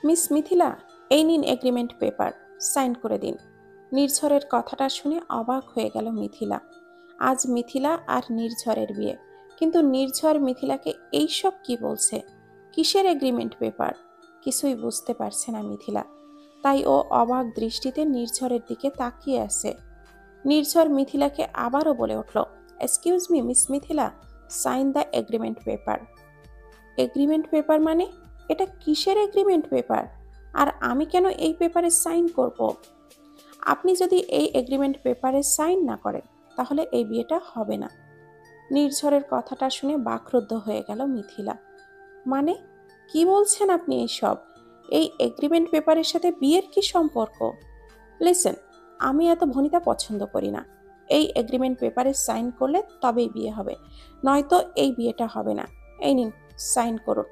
Miss Mithila, এই নিন agreement paper, sign করে দিন। নির্ঝরের কথাটা শুনে অবাক হয়ে গেল মিথিলা। আজ মিথিলা আর নির্ঝরের বিয়ে, কিন্তু নির্ঝর মিথিলাকে এইসব কি বলছে? কিসের এগ্রিমেন্ট পেপার? কিছুই বুঝতে পারছে না মিথিলা। তাই ও অবাক দৃষ্টিতে নির্ঝরের দিকে তাকিয়ে আছে। নির্ঝর মিথিলাকে আবারও বলে উঠল, excuse me miss Mithila, sign the agreement paper. Agreement paper মানে? এটা কিসের এগ্রিমেন্ট পেপার? আর আমি কেন এই পেপারে সাইন করব? আপনি যদি এই এগ্রিমেন্ট পেপারে সাইন না করেন তাহলে এই বিয়েটা হবে না। নির্ঝরের কথাটা শুনে বাকরুদ্ধ হয়ে গেল মিথিলা। মানে কি বলছেন আপনি এইসব? এই এগ্রিমেন্ট পেপারের সাথে বিয়ের কি সম্পর্ক? লিসেন, আমি এত ভনিতা পছন্দ করি না। এই এগ্রিমেন্ট পেপারে সাইন করলে তবেই বিয়ে হবে, নয়তো এই বিয়েটা হবে না। এই নিন, সাইন করুন।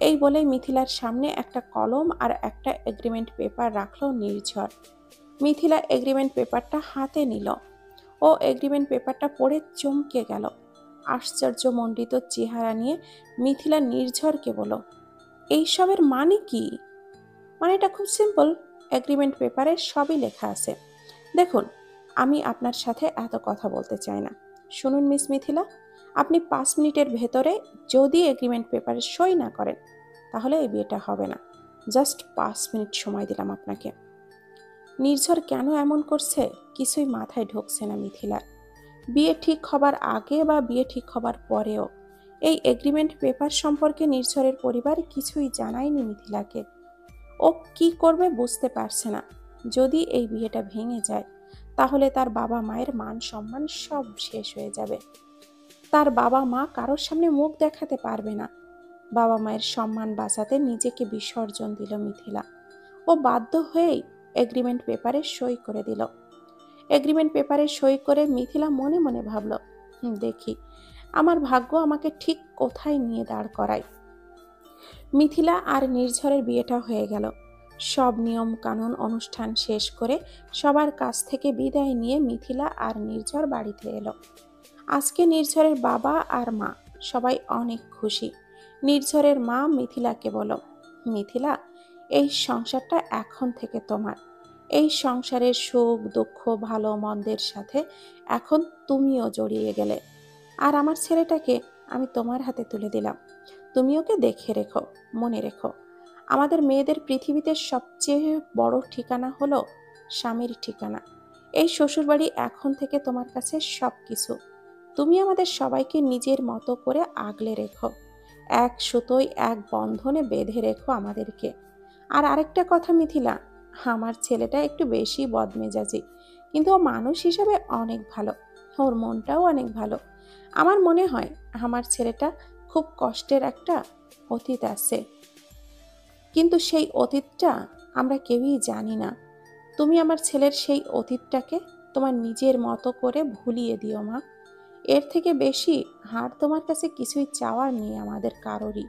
এই বলেই মিথিলার সামনে একটা কলম আর একটা এগ্রিমেন্ট পেপার রাখলো নির্ঝর। মিথিলা এগ্রিমেন্ট পেপারটা হাতে নিল। ও এগ্রিমেন্ট পেপারটা পড়ে চমকে গেল। আশ্চর্যমণ্ডিত চেহারা নিয়ে মিথিলা নির্ঝরকে বলল, এইসবের মানে কি? মানেটা খুব সিম্পল, এগ্রিমেন্ট পেপারে সবই লেখা আছে। দেখুন, আমি আপনার সাথে এত কথা বলতে চাই না। শুনুন মিস মিথিলা, আপনি 5 মিনিটের ভেতরে যদি এগ্রিমেন্ট পেপারে সই না করেন তাহলে এই বিয়েটা হবে না। জাস্ট 5 মিনিট সময় দিলাম আপনাকে। নির্ঝর কেন এমন করছে কিছুই মাথায় ঢুকছে না মিথিলার। বিয়ে ঠিক হবার আগে বা বিয়ে ঠিক হবার পরেও এই এগ্রিমেন্ট পেপার সম্পর্কে নির্ঝরের পরিবার কিছুই জানায়নি মিথিলাকে। ও কি করবে বুঝতে পারছে না। যদি এই বিয়েটা ভেঙে যায় তাহলে তার বাবা মায়ের মান সম্মান সব শেষ হয়ে যাবে। তার বাবা মা কারোর সামনে মুখ দেখাতে পারবে না। বাবা মায়ের সম্মান বাঁচাতে নিজেকে বিসর্জন দিল মিথিলা। ও বাধ্য হয়েই এগ্রিমেন্ট পেপারে সই করে দিল। এগ্রিমেন্ট পেপারে সই করে মিথিলা মনে মনে ভাবল, দেখি আমার ভাগ্য আমাকে ঠিক কোথায় নিয়ে দাঁড় করায়। মিথিলা আর নির্ঝরের বিয়েটা হয়ে গেল। সব নিয়ম কানুন অনুষ্ঠান শেষ করে সবার কাছ থেকে বিদায় নিয়ে মিথিলা আর নির্ঝর বাড়িতে এলো। আজকে নির্ঝরের বাবা আর মা সবাই অনেক খুশি। নির্ঝরের মা মিথিলাকে বলল, মিথিলা, এই সংসারটা এখন থেকে তোমার। এই সংসারের সুখ দুঃখ ভালো মন্দের সাথে এখন তুমিও জড়িয়ে গেলে। আর আমার ছেলেটাকে আমি তোমার হাতে তুলে দিলাম। তুমি ওকে দেখে রেখো, মনে রেখো, আমাদের মেয়েদের পৃথিবীতে সবচেয়ে বড় ঠিকানা হলো স্বামীর ঠিকানা। এই শ্বশুরবাড়ি এখন থেকে তোমার কাছে সবকিছু। তুমি আমাদের সবাইকে নিজের মতো করে আগলে রেখো, এক সুতোয় এক বন্ধনে বেঁধে রেখো আমাদেরকে। আর আরেকটা কথা মিথিলা, আমার ছেলেটা একটু বেশি বদমেজাজি, কিন্তু ও মানুষ হিসাবে অনেক ভালো। ওর মনটাও অনেক ভালো। আমার মনে হয় আমার ছেলেটা খুব কষ্টের একটা অতীত আছে, কিন্তু সেই অতীতটা আমরা কেউই জানি না। তুমি আমার ছেলের সেই অতীতটাকে তোমার নিজের মতো করে ভুলিয়ে দিও মা। এর থেকে বেশি আর তোমার কাছে কিছুই চাওয়ার নেই আমাদের কারোরই।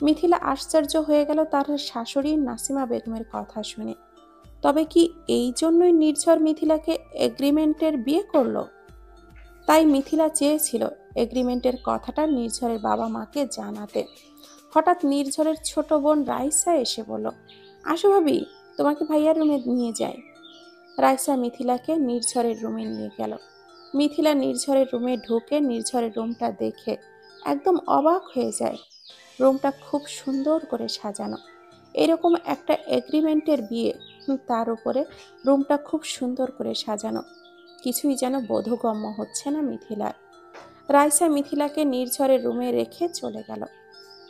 মিথিলা আশ্চর্য হয়ে গেল তার শাশুড়ি নাসিমা বেগমের কথা শুনে। তবে কি এই জন্যই নির্ঝর মিথিলাকে এগ্রিমেন্টের বিয়ে করলো? তাই মিথিলা চেয়েছিল এগ্রিমেন্টের কথাটা নির্ঝরের বাবা মাকে জানাতে। হঠাৎ নির্ঝরের ছোট বোন রাইসা এসে বলল, আসো ভাবি, তোমাকে ভাইয়ার রুমে নিয়ে যায়। রাইসা মিথিলাকে নির্ঝরের রুমে নিয়ে গেল। মিথিলা নির্ঝরের রুমে ঢুকে নির্ঝরের রুমটা দেখে একদম অবাক হয়ে যায়। রুমটা খুব সুন্দর করে সাজানো। এরকম একটা এগ্রিমেন্টের বিয়ে, তার উপরে রুমটা খুব সুন্দর করে সাজানো। কিছুই যেন বোধগম্য হচ্ছে না মিথিলার। রাইসা মিথিলাকে নির্ঝরের রুমে রেখে চলে গেল।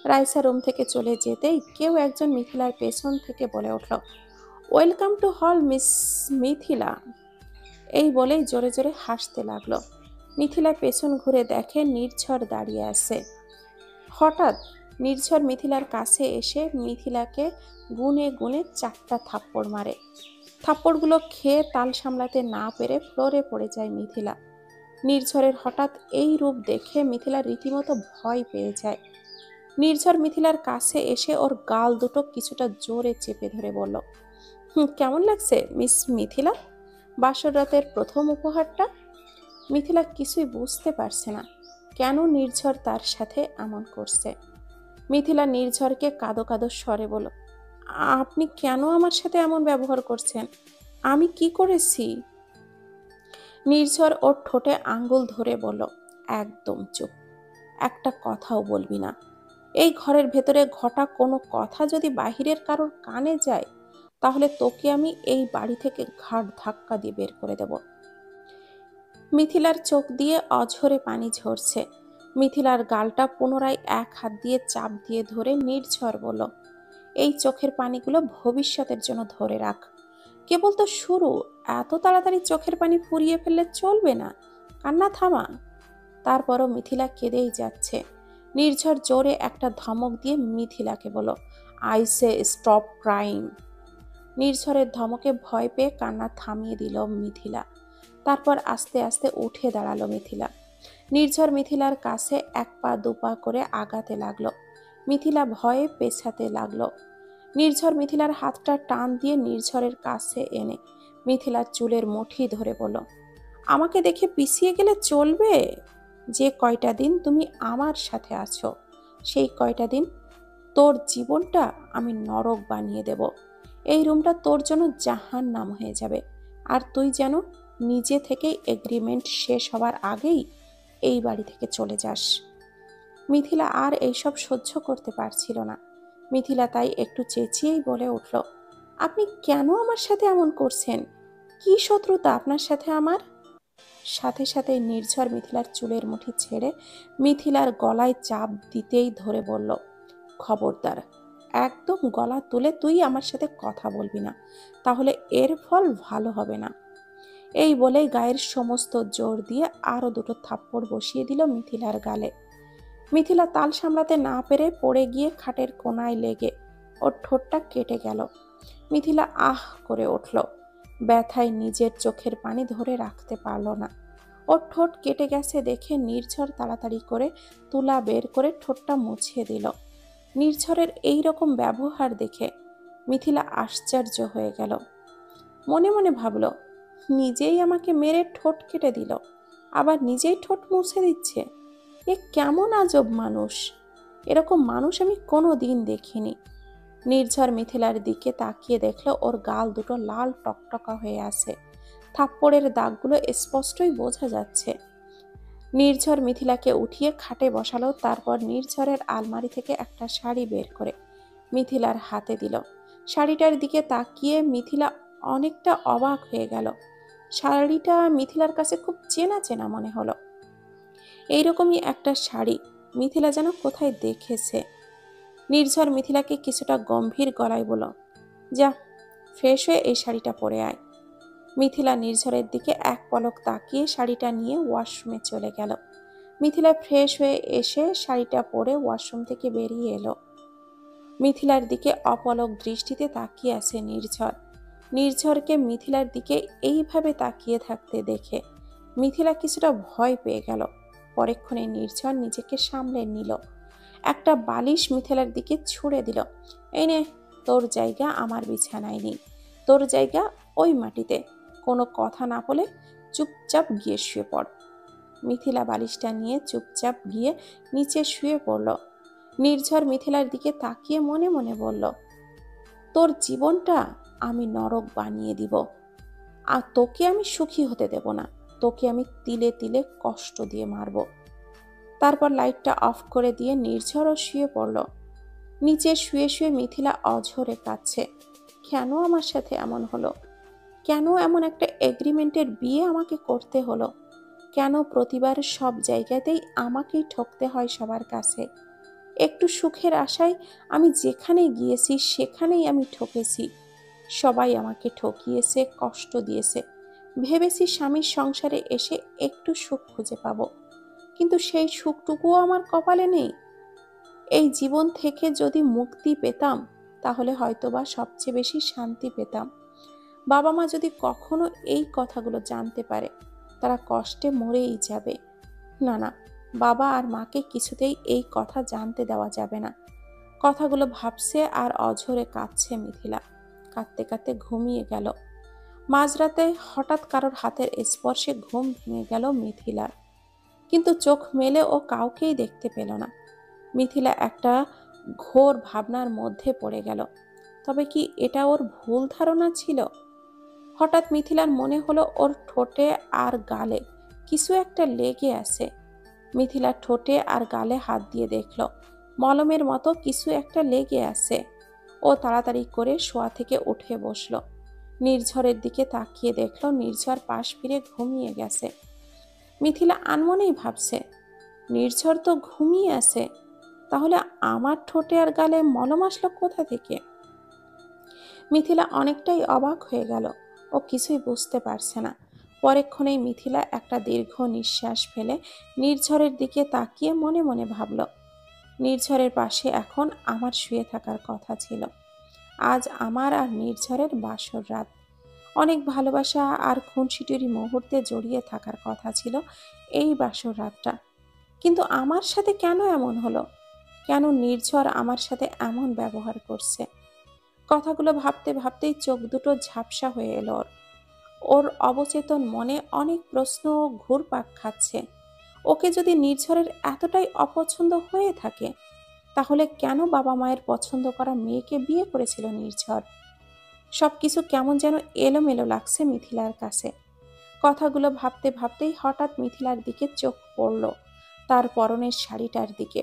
রাইসা রুম থেকে চলে যেতেই কেউ একজন মিথিলার পেছন থেকে বলে উঠল, ওয়েলকাম টু হল মিস মিথিলা। এই বলেই জোরে জোরে হাসতে লাগলো। মিথিলা পেছন ঘুরে দেখে নির্ঝর দাঁড়িয়ে আছে। হঠাৎ নির্ঝর মিথিলার কাছে এসে মিথিলাকে গুনে গুনে 4টা থাপ্পড় মারে। থাপ্পড়গুলো খেয়ে তাল সামলাতে না পেরে ফ্লোরে পড়ে যায় মিথিলা। নির্ঝরের হঠাৎ এই রূপ দেখে মিথিলা রীতিমতো ভয় পেয়ে যায়। নির্ঝর মিথিলার কাছে এসে ওর গাল দুটো কিছুটা জোরে চেপে ধরে বলল, কেমন লাগছে মিস মিথিলা, বাসর রাতের প্রথম উপহারটা? মিথিলা কিছুই বুঝতে পারছে না কেন নির্ঝর তার সাথে এমন করছে। মিথিলা নির্ঝরকে কাঁদো কাঁদো স্বরে বলল, আপনি কেন আমার সাথে এমন ব্যবহার করছেন? আমি কি করেছি? নির্ঝর ওর ঠোঁটে আঙ্গুল ধরে বলল, একদম চুপ, একটা কথাও বলবি না। এই ঘরের ভেতরে ঘটা কোনো কথা যদি বাহিরের কারোর কানে যায়, তাহলে তোকে আমি এই বাড়ি থেকে ঘাট ধাক্কা দিয়ে বের করে দেব। মিথিলার চোখ দিয়ে অঝরে পানি ঝরছে। মিথিলার গালটা পুনরায় এক হাত দিয়ে চাপ দিয়ে ধরে নির্ঝর বলল, এই চোখের পানিগুলো ভবিষ্যতের জন্য ধরে রাখ। কেবল তো শুরু, এত তাড়াতাড়ি চোখের পানি ফুরিয়ে ফেললে চলবে না। কান্না থামা। তারপরও মিথিলা কেঁদেই যাচ্ছে। নির্ঝর জোরে একটা ধমক দিয়ে মিথিলাকে বলল, আই সে স্টপ ক্রাইম। নির্ঝরের ধমকে ভয় পেয়ে কান্না থামিয়ে দিল মিথিলা। তারপর আস্তে আস্তে উঠে দাঁড়ালো মিথিলা। নির্ঝর মিথিলার কাছে এক পা দুপা করে আগাতে লাগলো। মিথিলা ভয়ে পেছাতে লাগলো। নির্ঝর মিথিলার হাতটা টান দিয়ে নির্ঝরের কাছে এনে মিথিলার চুলের মুঠি ধরে বলল, আমাকে দেখে পিছিয়ে গেলে চলবে? যে কয়টা দিন তুমি আমার সাথে আছো, সেই কয়টা দিন তোর জীবনটা আমি নরক বানিয়ে দেব। এই রুমটা তোর জন্য জাহান্নাম হয়ে যাবে। আর তুই যেন নিজে থেকেই এগ্রিমেন্ট শেষ হওয়ার আগেই এই বাড়ি থেকে চলে যাস। মিথিলা আর এইসব সহ্য করতে পারছিল না। মিথিলা তাই একটু চেঁচিয়েই বলে উঠল, আপনি কেন আমার সাথে এমন করছেন? কি শত্রুতা আপনার সাথে আমার? সাথে সাথে নির্ঝর মিথিলার চুলের মুঠি ছেড়ে মিথিলার গলায় চাপ দিতেই ধরে বলল, খবরদার, একদম গলা তুলে তুই আমার সাথে কথা বলবি না, তাহলে এর ফল ভালো হবে না। এই বলেই গায়ের সমস্ত জোর দিয়ে আরো দুটো থাপ্পড় বসিয়ে দিল মিথিলার গালে। মিথিলা তাল সামলাতে না পেরে পড়ে গিয়ে খাটের কোনায় লেগে ওর ঠোঁটটা কেটে গেল। মিথিলা আহ করে উঠল। ব্যথায় নিজের চোখের পানি ধরে রাখতে পারল না। ওর ঠোঁট কেটে গেছে দেখে নির্ঝর তাড়াতাড়ি করে তুলা বের করে ঠোঁটটা মুছিয়ে দিল। নির্ঝরের এই রকম ব্যবহার দেখে মিথিলা আশ্চর্য হয়ে গেল। মনে মনে ভাবল, নিজেই আমাকে মেরে ঠোঁট কেটে দিল, আবার নিজেই ঠোঁট মুছে দিচ্ছে। এ কেমন আজব মানুষ! এরকম মানুষ আমি কোনো দিন দেখিনি। নির্ঝর মিথিলার দিকে তাকিয়ে দেখল ওর গাল দুটো লাল টকটকা হয়ে আছে। থাপ্পড়ের দাগগুলো স্পষ্টই বোঝা যাচ্ছে। নির্ঝর মিথিলাকে উঠিয়ে খাটে বসালো। তারপর নির্ঝরের আলমারি থেকে একটা শাড়ি বের করে মিথিলার হাতে দিল। শাড়িটার দিকে তাকিয়ে মিথিলা অনেকটা অবাক হয়ে গেল। শাড়িটা মিথিলার কাছে খুব চেনা চেনা মনে হলো। এইরকমই একটা শাড়ি মিথিলা যেন কোথায় দেখেছে। নির্ঝর মিথিলাকে কিছুটা গম্ভীর গলায় বলল, যা, ফ্রেশ হয়ে এই শাড়িটা পরে আয়। মিথিলা নির্ঝরের দিকে এক পলক তাকিয়ে শাড়িটা নিয়ে ওয়াশরুমে চলে গেল। মিথিলা ফ্রেশ হয়ে এসে শাড়িটা পরে ওয়াশরুম থেকে বেরিয়ে এলো। মিথিলার দিকে অপলক দৃষ্টিতে তাকিয়ে আছে নির্ঝর। নির্ঝরকে মিথিলার দিকে এইভাবে তাকিয়ে থাকতে দেখে মিথিলা কিছুটা ভয় পেয়ে গেল। পরেক্ষণে নির্ঝর নিজেকে সামলে নিল। একটা বালিশ মিথিলার দিকে ছুঁড়ে দিল। এই নে, তোর জায়গা আমার বিছানায় নেই, তোর জায়গা ওই মাটিতে। কোনো কথা না বলে চুপচাপ গিয়ে শুয়ে পড়। মিথিলা বালিশটা নিয়ে চুপচাপ গিয়ে নিচে শুয়ে পড়ল। নির্ঝর মিথিলার দিকে তাকিয়ে মনে মনে বলল, তোর জীবনটা আমি নরক বানিয়ে দিব, আর তোকে আমি সুখী হতে দেব না। তোকে আমি তিলে তিলে কষ্ট দিয়ে মারব। তারপর লাইটটা অফ করে দিয়ে নির্ঝরও শুয়ে পড়ল। নিচে শুয়ে শুয়ে মিথিলা অঝরে কাঁদছে। কেন আমার সাথে এমন হলো? কেন এমন একটা এগ্রিমেন্টের বিয়ে আমাকে করতে হলো? কেন প্রতিবার সব জায়গাতেই আমাকেই ঠকতে হয় সবার কাছে? একটু সুখের আশায় আমি যেখানে গিয়েছি সেখানেই আমি ঠকেছি। সবাই আমাকে ঠকিয়েছে, কষ্ট দিয়েছে। ভেবেছি স্বামীর সংসারে এসে একটু সুখ খুঁজে পাবো, কিন্তু সেই সুখটুকুও আমার কপালে নেই। এই জীবন থেকে যদি মুক্তি পেতাম, তাহলে হয়তোবা সবচেয়ে বেশি শান্তি পেতাম। বাবা মা যদি কখনো এই কথাগুলো জানতে পারে, তারা কষ্টে মরেই যাবে। না না, বাবা আর মাকে কিছুতেই এই কথা জানতে দেওয়া যাবে না। কথাগুলো ভাবছে আর অঝরে কাঁদছে মিথিলা। কাঁদতে কাঁদতে ঘুমিয়ে গেল। মাঝরাতে হঠাৎ কারোর হাতের স্পর্শে ঘুম ভেঙে গেল মিথিলার। কিন্তু চোখ মেলে ও কাউকেই দেখতে পেল না। মিথিলা একটা ঘোর ভাবনার মধ্যে পড়ে গেল। তবে কি এটা ওর ভুল ধারণা ছিল? হঠাৎ মিথিলার মনে হলো ওর ঠোঁটে আর গালে কিছু একটা লেগে আছে। মিথিলা ঠোঁটে আর গালে হাত দিয়ে দেখল মলমের মতো কিছু একটা লেগে আছে। ও তাড়াতাড়ি করে শোয়া থেকে উঠে বসলো। নির্ঝরের দিকে তাকিয়ে দেখল নির্ঝর পাশ ফিরে ঘুমিয়ে গেছে। মিথিলা আনমনেই ভাবছে, নির্ঝর তো ঘুমিয়ে আছে, তাহলে আমার ঠোঁটে আর গালে মলম আসলো কোথা থেকে? মিথিলা অনেকটাই অবাক হয়ে গেল। ও কিছুই বুঝতে পারছে না। পরেক্ষণেই মিথিলা একটা দীর্ঘ নিঃশ্বাস ফেলে নির্ঝরের দিকে তাকিয়ে মনে মনে ভাবল, নির্ঝরের পাশে এখন আমার শুয়ে থাকার কথা ছিল। আজ আমার আর নির্ঝরের বাসর রাত। অনেক ভালোবাসা আর খুনসুটির মুহূর্তে জড়িয়ে থাকার কথা ছিল এই বাসর রাতটা। কিন্তু আমার সাথে কেন এমন হলো? কেন নির্ঝর আমার সাথে এমন ব্যবহার করছে? কথাগুলো ভাবতে ভাবতেই চোখ দুটো ঝাপসা হয়ে এলো ওর। ওর অবচেতন মনে অনেক প্রশ্ন ঘুরপাক খাচ্ছে। ওকে যদি নির্ঝরের এতটাই অপছন্দ হয়ে থাকে, তাহলে কেন বাবা মায়ের পছন্দ করা মেয়েকে বিয়ে করেছিল নির্ঝর? সবকিছু কেমন যেন এলোমেলো লাগছে মিথিলার কাছে। কথাগুলো ভাবতে ভাবতেই হঠাৎ মিথিলার দিকে চোখ পড়ল, তার পরনের শাড়িটার দিকে।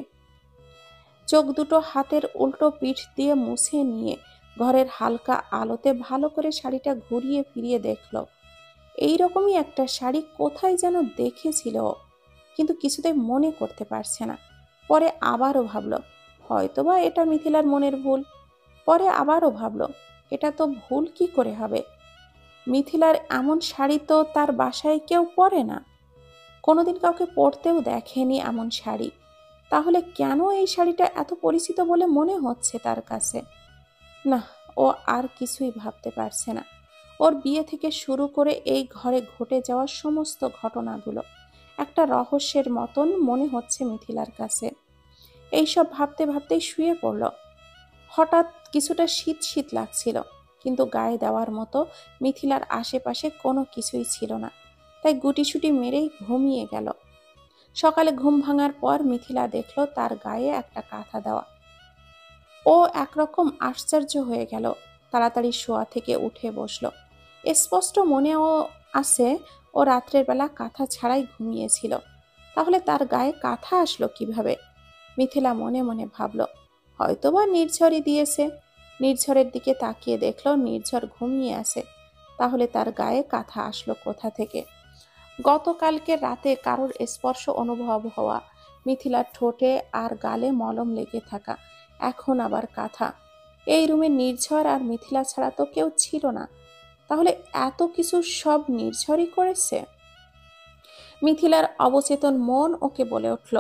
চোখ দুটো হাতের উল্টো পিঠ দিয়ে মুছে নিয়ে ঘরের হালকা আলোতে ভালো করে শাড়িটা ঘুরিয়ে ফিরিয়ে দেখল। এইরকমই একটা শাড়ি কোথায় যেন দেখেছিল, কিন্তু কিছুতেই মনে করতে পারছে না। পরে আবারও ভাবল, হয়তোবা এটা মিথিলার মনের ভুল। পরে আবারও ভাবল, এটা তো ভুল কি করে হবে? মিথিলার এমন শাড়ি তো তার বাসায় কেউ পরে না, কোনোদিন কাউকে পরতেও দেখেনি এমন শাড়ি। তাহলে কেন এই শাড়িটা এত পরিচিত বলে মনে হচ্ছে তার কাছে? না, ও আর কিছুই ভাবতে পারছে না। ওর বিয়ে থেকে শুরু করে এই ঘরে ঘটে যাওয়া সমস্ত ঘটনাগুলো একটা রহস্যের মতন মনে হচ্ছে মিথিলার কাছে। এইসব ভাবতে ভাবতেই শুয়ে পড়ল। হঠাৎ কিছুটা শীত শীত লাগছিল, কিন্তু গায়ে দেওয়ার মতো মিথিলার আশেপাশে কোনো কিছুই ছিল না। তাই গুটিসুটি মেরেই ঘুমিয়ে গেল। সকালে ঘুম ভাঙার পর মিথিলা দেখল তার গায়ে একটা কাঁথা দেওয়া। ও একরকম আশ্চর্য হয়ে গেল। তাড়াতাড়ি শোয়া থেকে উঠে বসলো। স্পষ্ট মনেও আছে ও রাত্রের বেলা কাঁথা ছাড়াই ঘুমিয়েছিল। তাহলে তার গায়ে কাঁথা আসলো কিভাবে? মিথিলা মনে মনে ভাবল, হয়তোবা নির্ঝরই দিয়েছে। নির্ঝরের দিকে তাকিয়ে দেখল নির্ঝর ঘুমিয়ে আছে। তাহলে তার গায়ে কাঁথা আসলো কোথা থেকে? গতকালকে রাতে কারোর স্পর্শ অনুভব হওয়া, মিথিলার ঠোঁটে আর গালে মলম লেগে থাকা, এখন আবার কাঁথা। এই রুমে নির্ঝর আর মিথিলা ছাড়া তো কেউ ছিল না। তাহলে এত কিছু সব নির্ঝরই করেছে? মিথিলার অবচেতন মন ওকে বলে উঠল,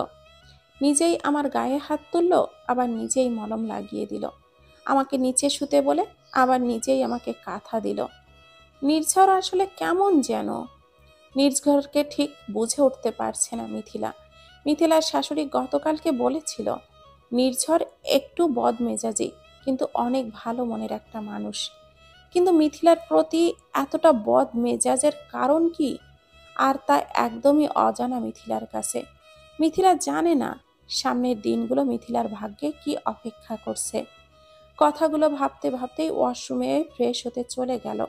নিজেই আমার গায়ে হাত তুলল, আবার নিজেই মলম লাগিয়ে দিল। আমাকে নিচে শুতে বলে আবার নিজেই আমাকে কাঁথা দিল। নির্ঝর আসলে কেমন যেন। নির্ঝরকে ঠিক বুঝে উঠতে পারছে না মিথিলা। মিথিলার শাশুড়ি গতকালকে বলেছিল নির্ঝর একটু বদমেজাজি, কিন্তু অনেক ভালো মনের একটা মানুষ। কিন্তু মিথিলার প্রতি এতটা বদমেজাজের কারণ কি? আর তা একদমই অজানা মিথিলার কাছে। মিথিলা জানে না সামনের দিনগুলো মিথিলার ভাগ্যে কি অপেক্ষা করছে। কথাগুলো ভাবতে ভাবতেই ওয়াশরুমে ফ্রেশ হতে চলে গেল।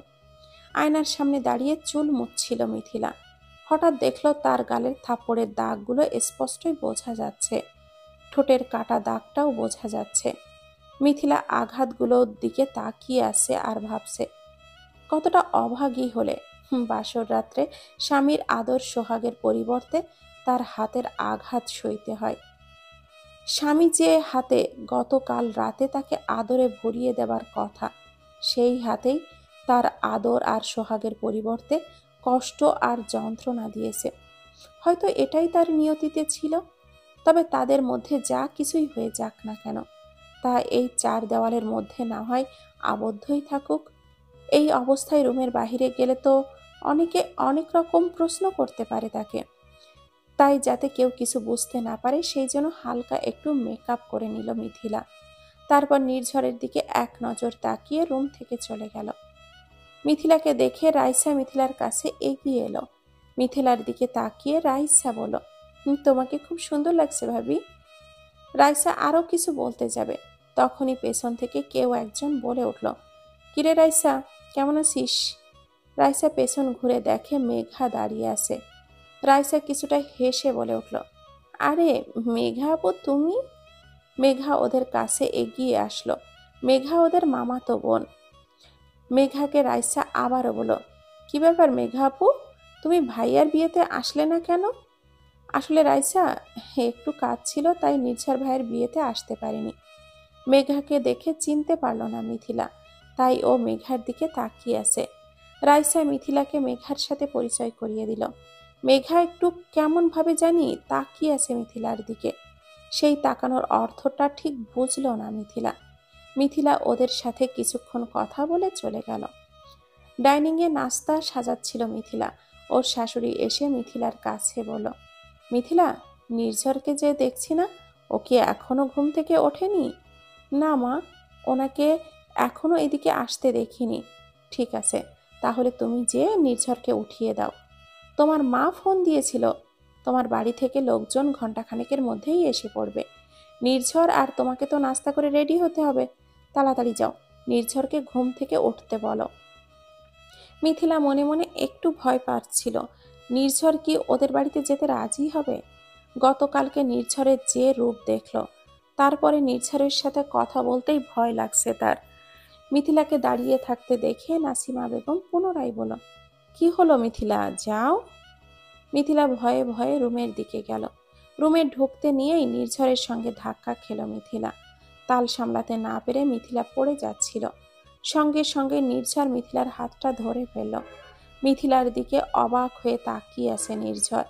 আয়নার সামনে দাঁড়িয়ে চুল মুছছিল মিথিলা। হঠাৎ দেখল তার গালের থাপ্পড়ের দাগগুলো স্পষ্টই বোঝা যাচ্ছে। ঠোঁটের কাটা দাগটাও বোঝা যাচ্ছে। মিথিলা আঘাতগুলোর দিকে তাকিয়ে আছে আর ভাবছে, কতটা অভাগী হলে বাসর রাত্রে স্বামীর আদর সোহাগের পরিবর্তে তার হাতের আঘাত সইতে হয়। স্বামী যে হাতে গতকাল রাতে তাকে আদরে ভরিয়ে দেবার কথা, সেই হাতেই তার আদর আর সোহাগের পরিবর্তে কষ্ট আর যন্ত্রণা দিয়েছে। হয়তো এটাই তার নিয়তিতে ছিল। তবে তাদের মধ্যে যা কিছুই হয়ে যাক না কেন, তা এই চার দেওয়ালের মধ্যে না হয় আবদ্ধই থাকুক। এই অবস্থায় রুমের বাহিরে গেলে তো অনেকে অনেক রকম প্রশ্ন করতে পারে তাকে। তাই যাতে কেউ কিছু বুঝতে না পারে সেই জন্য হালকা একটু মেকআপ করে নিল মিথিলা। তারপর নির্ঝরের দিকে এক নজর তাকিয়ে রুম থেকে চলে গেল। মিথিলাকে দেখে রাইসা মিথিলার কাছে এগিয়ে এলো। মিথিলার দিকে তাকিয়ে রাইসা বলল, তোমাকে খুব সুন্দর লাগছে ভাবি। রাইসা আরো কিছু বলতে যাবে, তখনই পেছন থেকে কেউ একজন বলে উঠল, কিরে রাইসা, কেমন আছিস? রাইসা পেছন ঘুরে দেখে মেঘা দাঁড়িয়ে আছে। রাইসা কিছুটা হেসে বলে উঠল, আরে মেঘা আপু তুমি? মেঘা ওদের কাছে এগিয়ে আসলো। মেঘা ওদের মামাতো বোন। মেঘাকে রাইসা আবারও বলল, কি ব্যাপার মেঘা আপু, তুমি ভাইয়ার বিয়েতে আসলে না কেন? আসলে রাইসা একটু কাজ ছিল, তাই নির্ঝর ভাইয়ের বিয়েতে আসতে পারিনি। মেঘাকে দেখে চিনতে পারল না মিথিলা, তাই ও মেঘার দিকে তাকিয়ে আছে। রাইসা মিথিলাকে মেঘার সাথে পরিচয় করিয়ে দিল। মেঘা একটু কেমন ভাবে জানি তাকিয়ে আছে মিথিলার দিকে। সেই তাকানোর অর্থটা ঠিক বুঝলো না মিথিলা। মিথিলা ওদের সাথে কিছুক্ষণ কথা বলে চলে গেল। ডাইনিংয়ে নাস্তা সাজাচ্ছিল মিথিলা। ওর শাশুড়ি এসে মিথিলার কাছে বলল, মিথিলা, নির্ঝরকে যে দেখছি না, ও কি এখনো ঘুম থেকে ওঠেনি? না মা, ওনাকে এখনো এদিকে আসতে দেখিনি। ঠিক আছে, তাহলে তুমি যে নির্ঝরকে উঠিয়ে দাও। তোমার মা ফোন দিয়েছিল, তোমার বাড়ি থেকে লোকজন ঘন্টাখানেকের মধ্যেই এসে পড়বে। নির্ঝর আর তোমাকে তো নাস্তা করে রেডি হতে হবে। তাড়াতাড়ি যাও, নির্ঝরকে ঘুম থেকে উঠতে বলো। মিথিলা মনে মনে একটু ভয় পাচ্ছিল, নির্ঝর কি ওদের বাড়িতে যেতে রাজি হবে? গতকালকে নির্ঝরের যে রূপ দেখল, তারপরে নির্ঝরের সাথে কথা বলতেই ভয় লাগছে তার। মিথিলাকে দাঁড়িয়ে থাকতে দেখে নাসিমা বেগম পুনরায় বলল, কি হলো মিথিলা, যাও। মিথিলা ভয়ে ভয়ে রুমের দিকে গেল। রুমে ঢুকতে নিয়েই নির্ঝরের সঙ্গে ধাক্কা খেল মিথিলা। তাল সামলাতে না পেরে মিথিলা পড়ে যাচ্ছিল। সঙ্গে সঙ্গে নির্ঝর মিথিলার হাতটা ধরে ফেলল। মিথিলার দিকে অবাক হয়ে তাকিয়ে আছে নির্ঝর।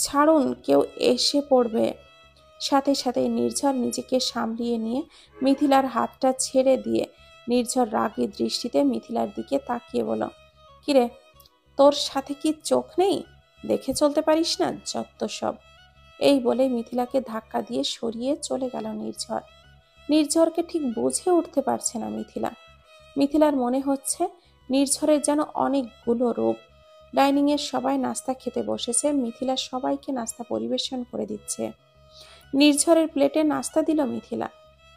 ছাড়ুন, কেউ এসে পড়বে। সাথে সাথে নির্ঝর নিজেকে সামলিয়ে নিয়ে মিথিলার হাতটা ছেড়ে দিয়ে নির্ঝর রাগী দৃষ্টিতে মিথিলার দিকে তাকিয়ে বলল, কিরে, তোর সাথে কি চোখ নেই? দেখে চলতে পারিস না, যত সব। এই বলে মিথিলাকে ধাক্কা দিয়ে সরিয়ে চলে গেল নির্ঝর। নির্ঝরকে ঠিক বুঝে উঠতে পারছে না মিথিলা। মিথিলার মনে হচ্ছে নির্ঝরের যেন অনেকগুলো রূপ। ডাইনিংয়ের সবাই নাস্তা খেতে বসেছে, মিথিলা সবাইকে নাস্তা পরিবেশন করে দিচ্ছে। নির্ঝরের প্লেটে নাস্তা দিল মিথিলা।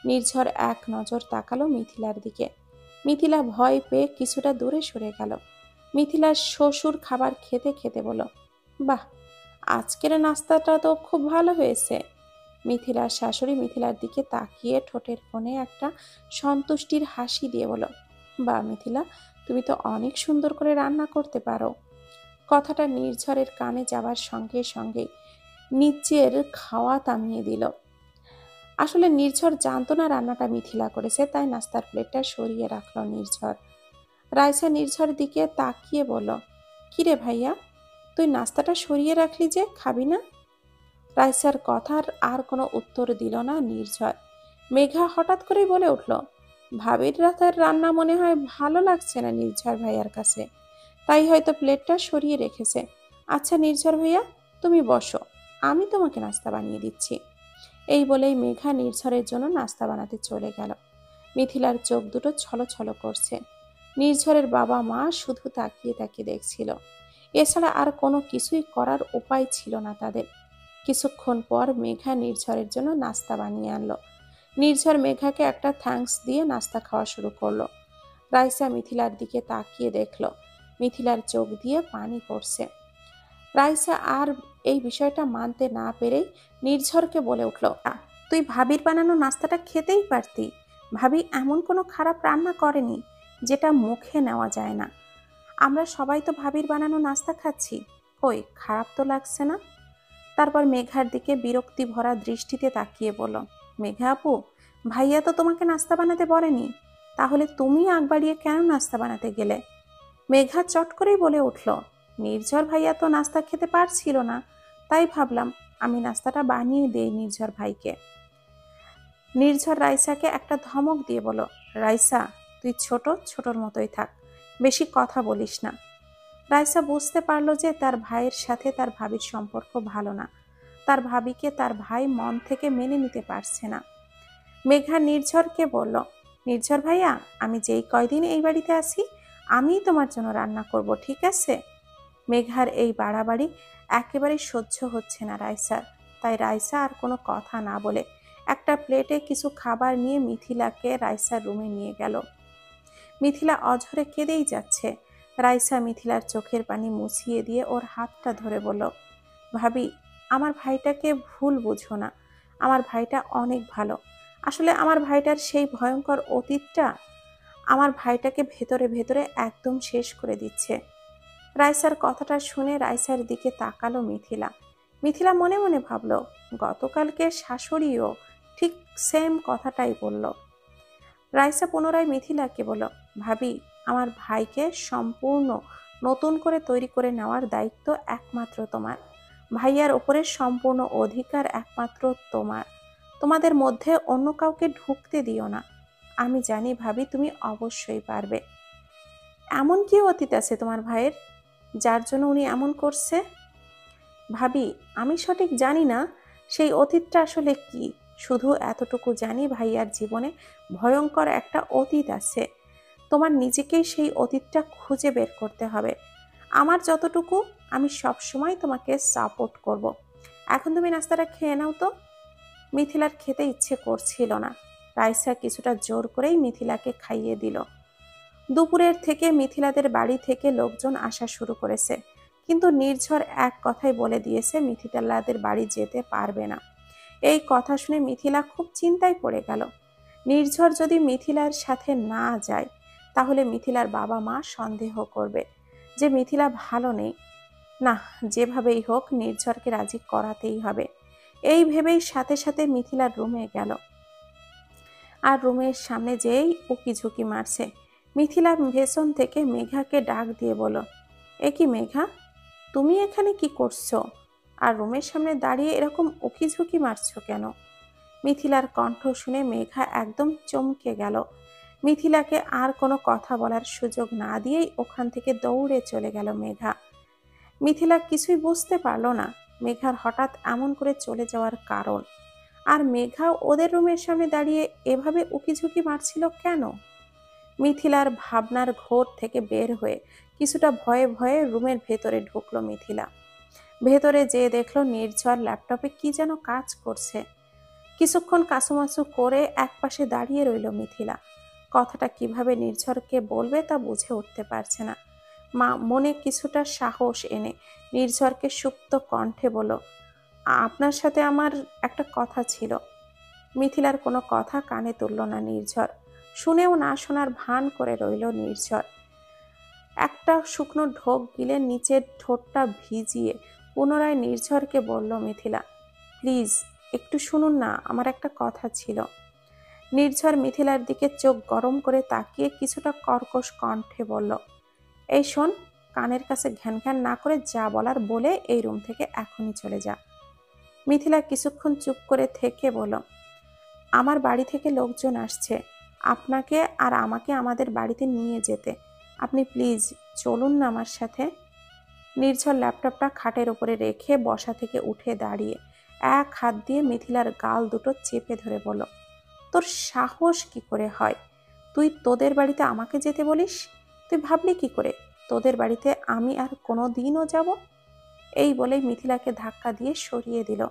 নির্ঝর এক নজর তাকালো মিথিলার দিকে। মিথিলা ভয় পেয়ে কিছুটা দূরে সরে গেল। মিথিলার শ্বশুর খাবার খেতে খেতে বলল, বাহ, আজকের নাস্তাটা তো খুব ভালো হয়েছে। মিথিলার শাশুড়ি মিথিলার দিকে তাকিয়ে ঠোঁটের কোণে একটা সন্তুষ্টির হাসি দিয়ে বলল, বাহ মিথিলা, তুমি তো অনেক সুন্দর করে রান্না করতে পারো। কথাটা নির্ঝরের কানে যাবার সঙ্গে সঙ্গে নিচের খাওয়া থামিয়ে দিল। আসলে নির্ঝর জানতো না রান্নাটা মিথিলা করেছে, তাই নাস্তার প্লেটটা সরিয়ে রাখলো নির্ঝর। রাইসা নির্ঝর দিকে তাকিয়ে বলল, কিরে ভাইয়া, তুই নাস্তাটা সরিয়ে রাখলি যে, খাবি না? রাইসার কথার আর কোনো উত্তর দিল না নির্ঝর। মেঘা হঠাৎ করেই বলে উঠল, ভাবির রাতের রান্না মনে হয় ভালো লাগছে না নির্ঝর ভাইয়ার কাছে, তাই হয়তো প্লেটটা সরিয়ে রেখেছে। আচ্ছা নির্ঝর ভাইয়া, তুমি বসো, আমি তোমাকে নাস্তা বানিয়ে দিচ্ছি। এই বলেই মেঘা নির্ঝরের জন্য নাস্তা বানাতে চলে গেল। মিথিলার চোখ দুটো ছলছল করছে। নির্ঝরের বাবা মা শুধু তাকিয়ে তাকিয়ে দেখছিল। এছাড়া আর কোনো কিছুই করার উপায় ছিল না তাদের। কিছুক্ষণ পর মেঘা নির্ঝরের জন্য নাস্তা বানিয়ে আনলো। নির্ঝর মেঘাকে একটা থ্যাঙ্কস দিয়ে নাস্তা খাওয়া শুরু করলো। রাইসা মিথিলার দিকে তাকিয়ে দেখলো মিথিলার চোখ দিয়ে পানি পড়ছে। রাইসা আর এই বিষয়টা মানতে না পেরেই নির্ঝরকে বলে উঠল, তুই ভাবির বানানো নাস্তাটা খেতেই পারতি। ভাবি এমন কোনো খারাপ রান্না করেনি যেটা মুখে নেওয়া যায় না। আমরা সবাই তো ভাবির বানানো নাস্তা খাচ্ছি, কই খারাপ তো লাগছে না। তারপর মেঘার দিকে বিরক্তি ভরা দৃষ্টিতে তাকিয়ে বলল, মেঘা আপু, ভাইয়া তো তোমাকে নাস্তা বানাতে বলেনি, তাহলে তুমি আগ বাড়িয়ে কেন নাস্তা বানাতে গেলে? মেঘা চট করেই বলে উঠল, নির্ঝর ভাইয়া তো নাস্তা খেতে পারছিল না, তাই ভাবলাম আমি নাস্তাটা বানিয়ে দেই নির্ঝর ভাইকে। নির্ঝর রাইসাকে একটা ধমক দিয়ে বলল, রাইসা, তুই ছোট ছোটর মতোই থাক, বেশি কথা বলিস না। রাইসা বুঝতে পারলো যে তার ভাইয়ের সাথে তার ভাবির সম্পর্ক ভালো না। তার ভাবিকে তার ভাই মন থেকে মেনে নিতে পারছে না। মেঘা নির্ঝরকে বলল, নির্ঝর ভাইয়া, আমি যেই কয়দিন এই বাড়িতে আছি আমিই তোমার জন্য রান্না করব, ঠিক আছে? মেঘার এই বাড়াবাড়ি একেবারে সহ্য হচ্ছে না রাইসার, তাই রাইসা আর কোনো কথা না বলে একটা প্লেটে কিছু খাবার নিয়ে মিথিলাকে রাইসার রুমে নিয়ে গেল। মিথিলা অঝরে কেঁদেই যাচ্ছে। রাইসা মিথিলার চোখের পানি মুছিয়ে দিয়ে ওর হাতটা ধরে বলল, ভাবি, আমার ভাইটাকে ভুল বুঝো না। আমার ভাইটা অনেক ভালো। আসলে আমার ভাইটার সেই ভয়ঙ্কর অতীতটা আমার ভাইটাকে ভেতরে ভেতরে একদম শেষ করে দিচ্ছে। রাইসার কথাটা শুনে রাইসার দিকে তাকালো মিথিলা। মিথিলা মনে মনে ভাবল, গতকালকে শাশুড়িও ঠিক সেম কথাটাই বলল। রাইসা পুনরায় মিথিলাকে বলল, ভাবি, আমার ভাইকে সম্পূর্ণ নতুন করে তৈরি করে নেওয়ার দায়িত্ব একমাত্র তোমার। ভাইয়ার ওপরে সম্পূর্ণ অধিকার একমাত্র তোমার। তোমাদের মধ্যে অন্য কাউকে ঢুকতে দিও না। আমি জানি ভাবি, তুমি অবশ্যই পারবে। এমন কি অতীত আছে তোমার ভাইয়ের, যার জন্য উনি এমন করছে? ভাবি, আমি সঠিক জানি না সেই অতীতটা আসলে কি। শুধু এতটুকু জানি ভাইয়ার জীবনে ভয়ঙ্কর একটা অতীত আছে। তোমার নিজেকেই সেই অতীতটা খুঁজে বের করতে হবে। আমার যতটুকু, আমি সবসময় তোমাকে সাপোর্ট করব। এখন তুমি নাস্তাটা খেয়ে নাও তো। মিথিলার খেতে ইচ্ছে করছিল না। রাইসা কিছুটা জোর করেই মিথিলাকে খাইয়ে দিল। দুপুরের থেকে মিথিলাদের বাড়ি থেকে লোকজন আসা শুরু করেছে, কিন্তু নির্ঝর এক কথাই বলে দিয়েছে মিথিলাদের বাড়ি যেতে পারবে না। এই কথা শুনে মিথিলা খুব চিন্তায় পড়ে গেল। নির্ঝর যদি মিথিলার সাথে না যায়, তাহলে মিথিলার বাবা মা সন্দেহ করবে যে মিথিলা ভালো নেই। না, যেভাবেই হোক নির্ঝরকে রাজি করাতেই হবে। এই ভেবেই সাথে সাথে মিথিলার রুমে গেল। আর রুমের সামনে যেই উকি ঝুঁকি মারছে, মিথিলা ভেতর থেকে মেঘাকে ডাক দিয়ে বলল, এ কি মেঘা, তুমি এখানে কি করছো? আর রুমের সামনে দাঁড়িয়ে এরকম উকি ঝুঁকি মারছো কেন? মিথিলার কণ্ঠ শুনে মেঘা একদম চমকে গেল। মিথিলাকে আর কোনো কথা বলার সুযোগ না দিয়েই ওখান থেকে দৌড়ে চলে গেল মেঘা। মিথিলা কিছুই বুঝতে পারল না মেঘার হঠাৎ এমন করে চলে যাওয়ার কারণ। আর মেঘা ওদের রুমের সামনে দাঁড়িয়ে এভাবে উকিঝুঁকি মারছিল কেন? মিথিলার ভাবনার ঘোর থেকে বের হয়ে কিছুটা ভয়ে ভয়ে রুমের ভেতরে ঢুকলো মিথিলা। ভেতরে যেয়ে দেখলো নির্ঝর ল্যাপটপে কি যেন কাজ করছে। কিছুক্ষণ কাসুমাসু করে একপাশে দাঁড়িয়ে রইল মিথিলা। কথাটা কিভাবে নির্ঝরকে বলবে তা বুঝে উঠতে পারছে না। মনে কিছুটা সাহস এনে নির্ঝরকে সুপ্ত কণ্ঠে বলল, আপনার সাথে আমার একটা কথা ছিল। মিথিলার কোনো কথা কানে তুলল না নির্ঝর। শুনেও না শোনার ভান করে রইল নির্ঝর। একটা শুকনো ঢোক গিলে নিচের ঠোঁটটা ভিজিয়ে পুনরায় নির্ঝরকে বলল মিথিলা, প্লিজ একটু শুনুন না, আমার একটা কথা ছিল। নির্ঝর মিথিলার দিকে চোখ গরম করে তাকিয়ে কিছুটা কর্কশ কণ্ঠে বলল, এই শোন, কানের কাছে ঘ্যান ঘ্যান না করে যা বলার বলে এই রুম থেকে এখনই চলে যা। মিথিলা কিছুক্ষণ চুপ করে থেকে বলল, আমার বাড়ি থেকে লোকজন আসছে আপনাকে আর আমাকে আমাদের বাড়িতে নিয়ে যেতে। আপনি প্লিজ চলুন না আমার সাথে। নির্ঝর ল্যাপটপটা খাটের উপরে রেখে বসা থেকে উঠে দাঁড়িয়ে এক হাত দিয়ে মিথিলার গাল দুটো চেপে ধরে বলল, তোর সাহস কি করে হয়? তুই তোদের বাড়িতে আমাকে যেতে বলিস? তুই ভাবলি কি করে তোদের বাড়িতে আমি আর কোনো দিনও যাব? এই বলে মিথিলাকে ধাক্কা দিয়ে সরিয়ে দিল।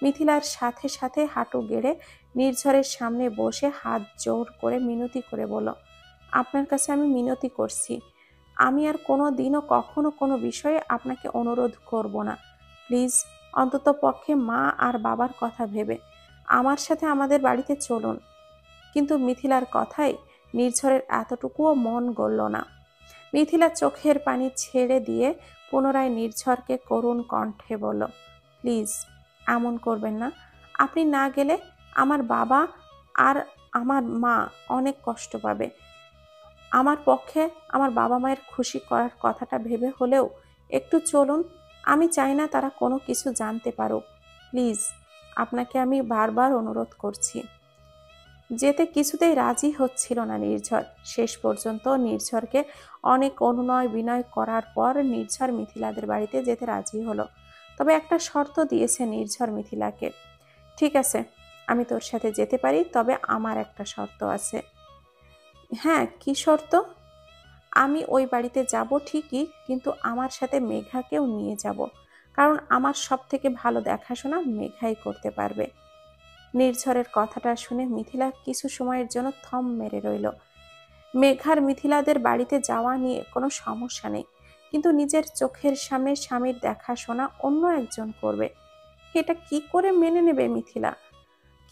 মিথিলার সাথে সাথে হাঁটু গেড়ে নির্ঝরের সামনে বসে হাত জোর করে মিনতি করে বলল, আপনার কাছে আমি মিনতি করছি, আমি আর কোনো দিনও কখনো কোনো বিষয়ে আপনাকে অনুরোধ করব না। প্লিজ অন্তত পক্ষে মা আর বাবার কথা ভেবে আমার সাথে আমাদের বাড়িতে চলুন। কিন্তু মিথিলার কথায় নির্ঝরের এতটুকুও মন গলল না। মিথিলা চোখের পানি ছেড়ে দিয়ে পুনরায় নির্ঝরকে করুণ কণ্ঠে বলল, প্লিজ এমন করবেন না। আপনি না গেলে আমার বাবা আর আমার মা অনেক কষ্ট পাবে। আমার পক্ষে আমার বাবা মায়ের খুশি করার কথাটা ভেবে হলেও একটু চলুন। আমি চাই না তারা কোনো কিছু জানতে পারুক। প্লিজ, আপনাকে আমি বারবার অনুরোধ করছি। যেতে কিছুতেই রাজি হচ্ছিল না নির্ঝর। শেষ পর্যন্ত নির্ঝরকে অনেক অনুনয় বিনয় করার পর নির্ঝর মিথিলাদের বাড়িতে যেতে রাজি হলো। তবে একটা শর্ত দিয়েছে নির্ঝর মিথিলাকে। ঠিক আছে, আমি তোর সাথে যেতে পারি, তবে আমার একটা শর্ত আছে। হ্যাঁ, কি শর্ত? আমি ওই বাড়িতে যাব ঠিকই, কিন্তু আমার সাথে মেঘাকেও নিয়ে যাব, কারণ আমার সব থেকে ভালো দেখাশোনা মেঘাই করতে পারবে। নির্ঝরের কথাটা শুনে মিথিলা কিছু সময়ের জন্য থম মেরে রইল। মেঘার মিথিলাদের বাড়িতে যাওয়া নিয়ে কোনো সমস্যা নেই, কিন্তু নিজের চোখের সামনে স্বামীর দেখাশোনা অন্য একজন করবে, এটা কি করে মেনে নেবে মিথিলা?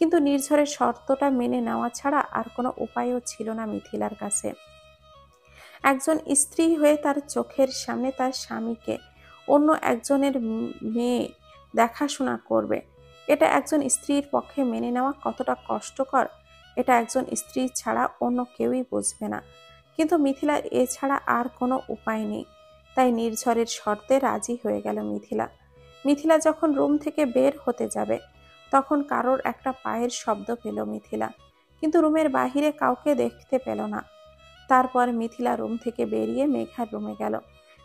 কিন্তু নির্ঝরের শর্তটা মেনে নেওয়া ছাড়া আর কোনো উপায়ও ছিল না মিথিলার কাছে। একজন স্ত্রী হয়ে তার চোখের সামনে তার স্বামীকে অন্য একজনের মেয়ে দেখাশোনা করবে, এটা একজন স্ত্রীর পক্ষে মেনে নেওয়া কতটা কষ্টকর, এটা একজন স্ত্রী ছাড়া অন্য কেউই বুঝবে না। কিন্তু মিথিলার এছাড়া আর কোনো উপায় নেই, তাই নির্ঝরের শর্তে রাজি হয়ে গেল মিথিলা। মিথিলা যখন রুম থেকে বের হতে যাবে, তখন কারোর একটা পায়ের শব্দ পেল মিথিলা, কিন্তু রুমের বাহিরে কাউকে দেখতে পেল না। তারপর মিথিলা রুম থেকে বেরিয়ে মেঘার রুমে গেল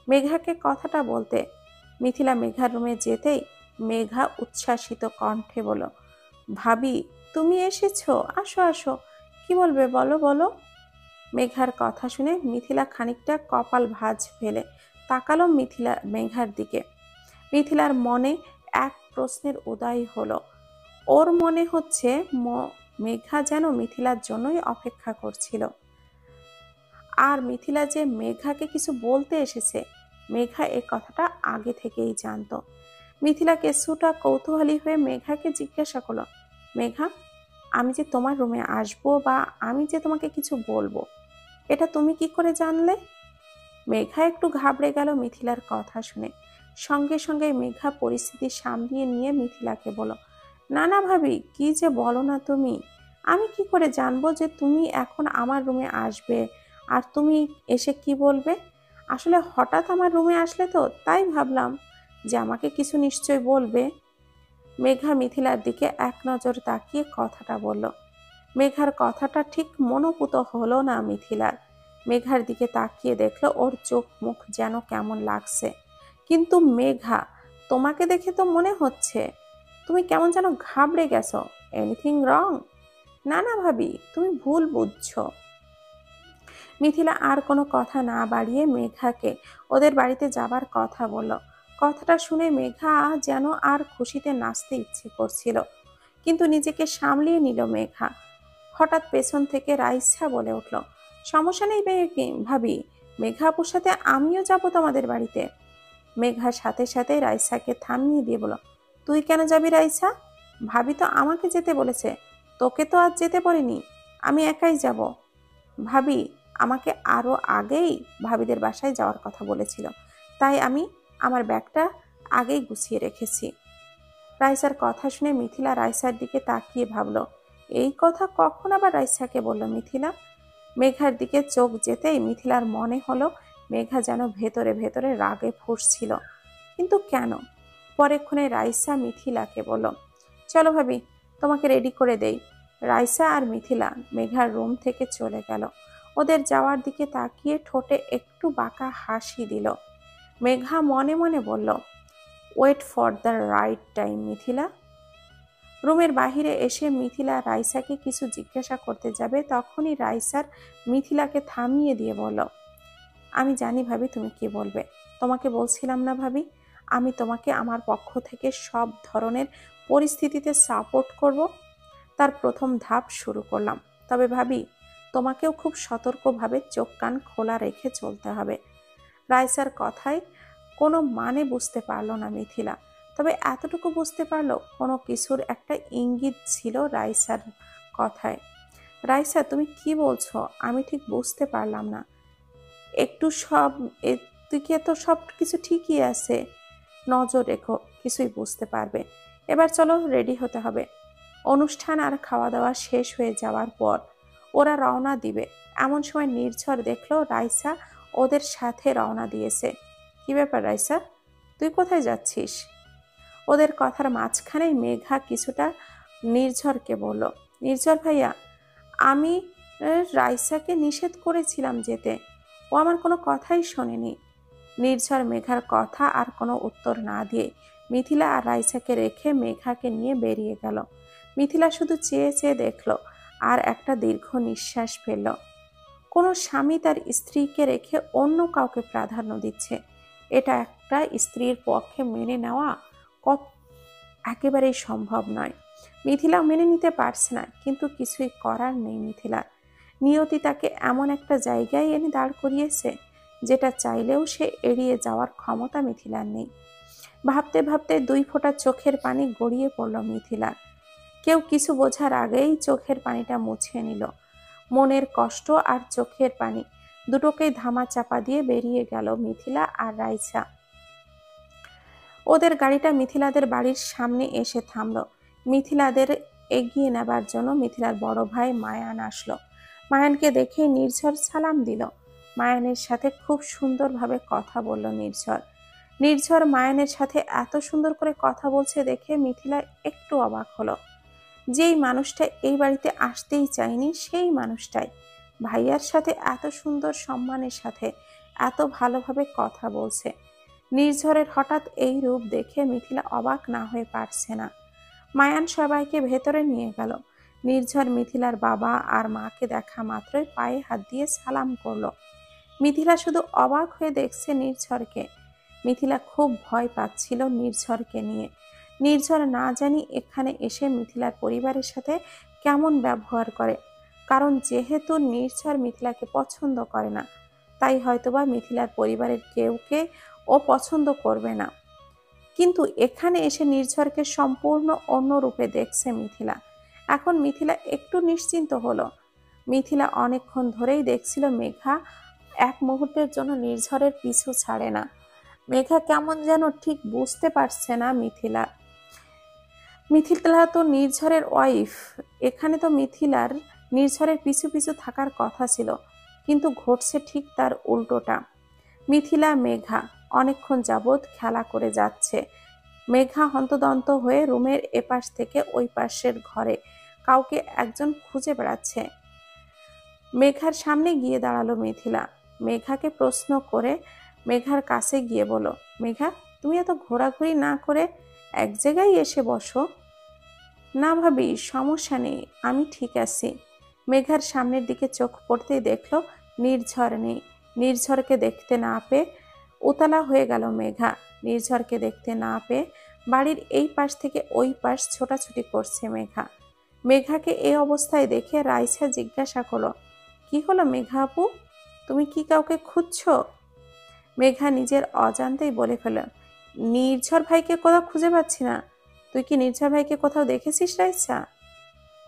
মেঘাকে কথাটা বলতে। মিথিলা মেঘার রুমে যেতেই মেঘা উচ্ছ্বাসিত কণ্ঠে বলল, ভাবি তুমি এসেছো, আসো আসো, কি বলবে বলো বলো। মেঘার কথা শুনে মিথিলা খানিকটা কপাল ভাঁজ ফেলে তাকালো মেঘার দিকে। মিথিলার মনে এক প্রশ্নের উদয় হলো। ওর মনে হচ্ছে মেঘা যেন মিথিলার জন্যই অপেক্ষা করছিল, আর মিথিলা যে মেঘাকে কিছু বলতে এসেছে, মেঘা এ কথাটা আগে থেকেই জানতো। মিথিলা কিছুটা কৌতূহলী হয়ে মেঘাকে জিজ্ঞাসা করলো, মেঘা, আমি যে তোমার রুমে আসবো বা আমি যে তোমাকে কিছু বলবো, এটা তুমি কি করে জানলে? মেঘা একটু ঘাবড়ে গেল মিথিলার কথা শুনে। সঙ্গে সঙ্গে মেঘা পরিস্থিতি সামলিয়ে নিয়ে মিথিলাকে বলল, না না ভাবি, কি যে বলো না তুমি, আমি কি করে জানবো যে তুমি এখন আমার রুমে আসবে আর তুমি এসে কি বলবে? আসলে হঠাৎ আমার রুমে আসলে তো, তাই ভাবলাম যে আমাকে কিছু নিশ্চয় বলবে। মেঘা মিথিলার দিকে এক নজর তাকিয়ে কথাটা বলল। মেঘার কথাটা ঠিক মনোপুত হলো না মিথিলার। মেঘার দিকে তাকিয়ে দেখলো ওর চোখ মুখ যেন কেমন লাগছে। কিন্তু মেঘা, তোমাকে দেখে তো মনে হচ্ছে তুমি কেমন যেন ঘাবড়ে গেছো। Anything wrong? না না ভাবি, তুমি ভুল বুঝছো। মিথিলা আর কোনো কথা না বাড়িয়ে মেঘাকে ওদের বাড়িতে যাবার কথা বলল। কথাটা শুনে মেঘা যেন আর খুশিতে নাচতে ইচ্ছে করছিল, কিন্তু নিজেকে সামলিয়ে নিল মেঘা। হঠাৎ পেছন থেকে রাইসা বলে উঠল, সমস্যা নেই ভাবি, মেঘা আপুর সাথে আমিও যাব তোমাদের বাড়িতে। মেঘার সাথে সাথে রাইসাকে থামিয়ে দিয়ে বলল, তুই কেন যাবি রাইসা? ভাবি তো আমাকে যেতে বলেছে, তোকে তো আজ যেতে বলিনি, আমি একাই যাব। ভাবি আমাকে আরো আগেই ভাবিদের বাসায় যাওয়ার কথা বলেছিল, তাই আমি আমার ব্যাগটা আগেই গুছিয়ে রেখেছি। রাইসার কথা শুনে মিথিলা রাইসার দিকে তাকিয়ে ভাবল, এই কথা কখন আবার রাইসাকে বলল মিথিলা? মেঘার দিকে চোখ যেতেই মিথিলার মনে হলো মেঘা যেন ভেতরে ভেতরে রাগে ফুঁসছিল, কিন্তু কেন? পরেক্ষণে রাইসা মিথিলাকে বলল, চলো ভাবি, তোমাকে রেডি করে দেই। রাইসা আর মিথিলা মেঘার রুম থেকে চলে গেল। ওদের যাওয়ার দিকে তাকিয়ে ঠোঁটে একটু বাঁকা হাসি দিল। মেঘা মনে মনে বলল, wait for the right time Mithila. রুমের বাহিরে এসে মিথিলা রাইসাকে কিছু জিজ্ঞাসা করতে যাবে, তখনই রাইসার মিথিলাকে থামিয়ে দিয়ে বলল, আমি জানি ভাবি তুমি কি বলবে। তোমাকে বলছিলাম না ভাবি, আমি তোমাকে আমার পক্ষ থেকে সব ধরনের পরিস্থিতিতে সাপোর্ট করব। তার প্রথম ধাপ শুরু করলাম। তবে ভাবি, তোমাকেও খুব সতর্কভাবে চোখ কান খোলা রেখে চলতে হবে। রাইসার কথায় কোনো মানে বুঝতে পারল না মিথিলা, তবে এতটুকু বুঝতে পারলো কোনো কিছুর একটা ইঙ্গিত ছিল রাইসার কথায়। রাইসা, তুমি কি বলছো আমি ঠিক বুঝতে পারলাম না। একটু সব এদিকে তো সব কিছু ঠিকই আছে, নজর রেখো, কিছুই বুঝতে পারবে। এবার চলো, রেডি হতে হবে। অনুষ্ঠান আর খাওয়া দাওয়া শেষ হয়ে যাওয়ার পর ওরা রওনা দিবে, এমন সময় নির্ঝর দেখলো রাইসা ওদের সাথে রওনা দিয়েছে। কি ব্যাপার রাইসা, তুই কোথায় যাচ্ছিস? ওদের কথার মাঝখানেই মেঘা কিছুটা নির্ঝরকে বলল, নির্ঝর ভাইয়া, আমি রাইসাকে নিষেধ করেছিলাম যেতে, ও আমার কোনো কথাই শোনেনি। নির্ঝর মেঘার কথা আর কোনো উত্তর না দিয়ে মিথিলা আর রাইসাকে রেখে মেঘাকে নিয়ে বেরিয়ে গেল। মিথিলা শুধু চেয়ে চেয়ে দেখল আর একটা দীর্ঘ নিঃশ্বাস ফেলল। কোনো স্বামী তার স্ত্রীকে রেখে অন্য কাউকে প্রাধান্য দিচ্ছে, এটা একটা স্ত্রীর পক্ষে মেনে নেওয়া একেবারেই সম্ভব নয়। মিথিলাও মেনে নিতে পারছে না, কিন্তু কিছুই করার নেই মিথিলার। নিয়তি তাকে এমন একটা জায়গায় এনে দাঁড় করিয়েছে যেটা চাইলেও সে এড়িয়ে যাওয়ার ক্ষমতা মিথিলার নেই। ভাবতে ভাবতে 2 ফোঁটা চোখের পানি গড়িয়ে পড়ল মিথিলার। কেউ কিছু বোঝার আগেই চোখের পানিটা মুছে নিল। মনের কষ্ট আর চোখের পানি দুটোকেই ধামা চাপা দিয়ে বেরিয়ে গেল মিথিলা আর রাইসা। ওদের গাড়িটা মিথিলাদের বাড়ির সামনে এসে থামলো। মিথিলাদের এগিয়ে নেবার জন্য মিথিলার বড় ভাই মায়ান আসলো। মায়ানকে দেখে নির্ঝর সালাম দিল। মায়ানের সাথে খুব সুন্দরভাবে কথা বলল নির্ঝর। নির্ঝর মায়ানের সাথে এত সুন্দর করে কথা বলছে দেখে মিথিলা একটু অবাক হলো। যেই মানুষটা এই বাড়িতে আসতেই চায়নি সেই মানুষটাই ভাইয়ার সাথে এত সুন্দর সম্মানের সাথে এত ভালোভাবে কথা বলছে। নির্ঝরের হঠাৎ এই রূপ দেখে মিথিলা অবাক না হয়ে পারছে না। মায়ান সবাইকে ভেতরে নিয়ে গেল। নির্ঝর মিথিলার বাবা আর মাকে দেখা মাত্রই পায়ে হাত দিয়ে সালাম করলো। মিথিলা শুধু অবাক হয়ে দেখছে নির্ঝরকে। মিথিলা খুব ভয় পাচ্ছিল নির্ঝরকে নিয়ে। নির্ঝর না জানি এখানে এসে মিথিলার পরিবারের সাথে কেমন ব্যবহার করে, কারণ যেহেতু নির্ঝর মিথিলাকে পছন্দ করে না, তাই হয়তোবা মিথিলার পরিবারের কেউকে ও পছন্দ করবে না। কিন্তু এখানে এসে নির্ঝরকে সম্পূর্ণ অন্য রূপে দেখছে মিথিলা। এখন মিথিলা একটু নিশ্চিন্ত হলো। মিথিলা অনেকক্ষণ ধরেই দেখছিল মেঘা এক মুহূর্তের জন্য নির্ঝরের পিছু ছাড়ে না। মেঘা কেমন যেন ঠিক বুঝতে পারছে না মিথিলা। মিথিলা তো নির্ঝরের ওয়াইফ, এখানে তো মিথিলার নির্ঝরের পিছু পিছু থাকার কথা ছিল, কিন্তু ঘটছে ঠিক তার উল্টোটা। মিথিলা মেঘা অনেকক্ষণ যাবৎ খেলা করে যাচ্ছে। মেঘা হন্তদন্ত হয়ে রুমের এপাশ থেকে ওই পাশের ঘরে কাউকে একজন খুঁজে বেড়াচ্ছে। মেঘার সামনে গিয়ে দাঁড়ালো মিথিলা। মেঘাকে প্রশ্ন করে মেঘার কাছে গিয়ে বলল, মেঘা, তুমি এত ঘোরাঘুরি না করে এক জায়গায় এসে বসো না। ভাবি, সমস্যা নেই, আমি ঠিক আছি। মেঘার সামনের দিকে চোখ পড়তেই দেখলো নির্ঝর নেই। নির্ঝরকে দেখতে না পেয়ে উতলা হয়ে গেল মেঘা। নির্ঝরকে দেখতে না পেয়ে বাড়ির এই পাশ থেকে ওই পাশ ছোটাছুটি করছে মেঘা। মেঘাকে এই অবস্থায় দেখে রাইসা জিজ্ঞাসা করলো, কি হলো মেঘা আপু, তুমি কি কাউকে খুঁজছো? মেঘা নিজের অজান্তেই বলে ফেলল, নির্ঝর ভাইকে কোথাও খুঁজে পাচ্ছি না। তুই কি নির্ঝর ভাইকে কোথাও দেখেছিস রাইসা?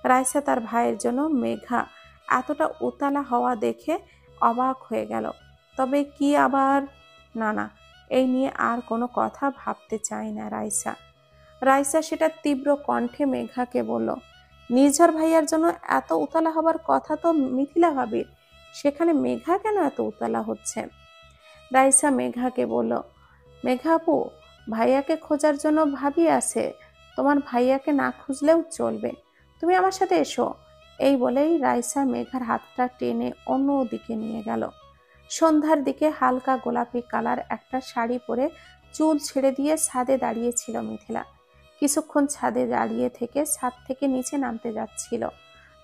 রাইসা তার ভাইয়ের জন্য মেঘা এতটা উতলা হওয়া দেখে অবাক হয়ে গেল। তবে কি আবার, না না, এই নিয়ে আর কোনো কথা ভাবতে চায় না রাইসা। রাইসা সেটা তীব্র কণ্ঠে মেঘাকে বলল, নির্ঝর ভাইয়ার জন্য এত উতলা হবার কথা তো মিথিলা ভাবির, সেখানে মেঘা কেন এত উতলা হচ্ছে? রাইসা মেঘাকে বলল, মেঘা আপু, ভাইয়াকে খোঁজার জন্য ভাবি আছে, তোমার ভাইয়াকে না খুঁজলেও চলবে, তুমি আমার সাথে এসো। এই বলেই রাইসা মেঘার হাতটা টেনে অন্য দিকে নিয়ে গেল। সন্ধ্যার দিকে হালকা গোলাপি কালার একটা শাড়ি পরে চুল ছেড়ে দিয়ে ছাদে দাঁড়িয়েছিল মিথিলা। কিছুক্ষণ ছাদে দাঁড়িয়ে থেকে ছাদ থেকে নিচে নামতে যাচ্ছিল।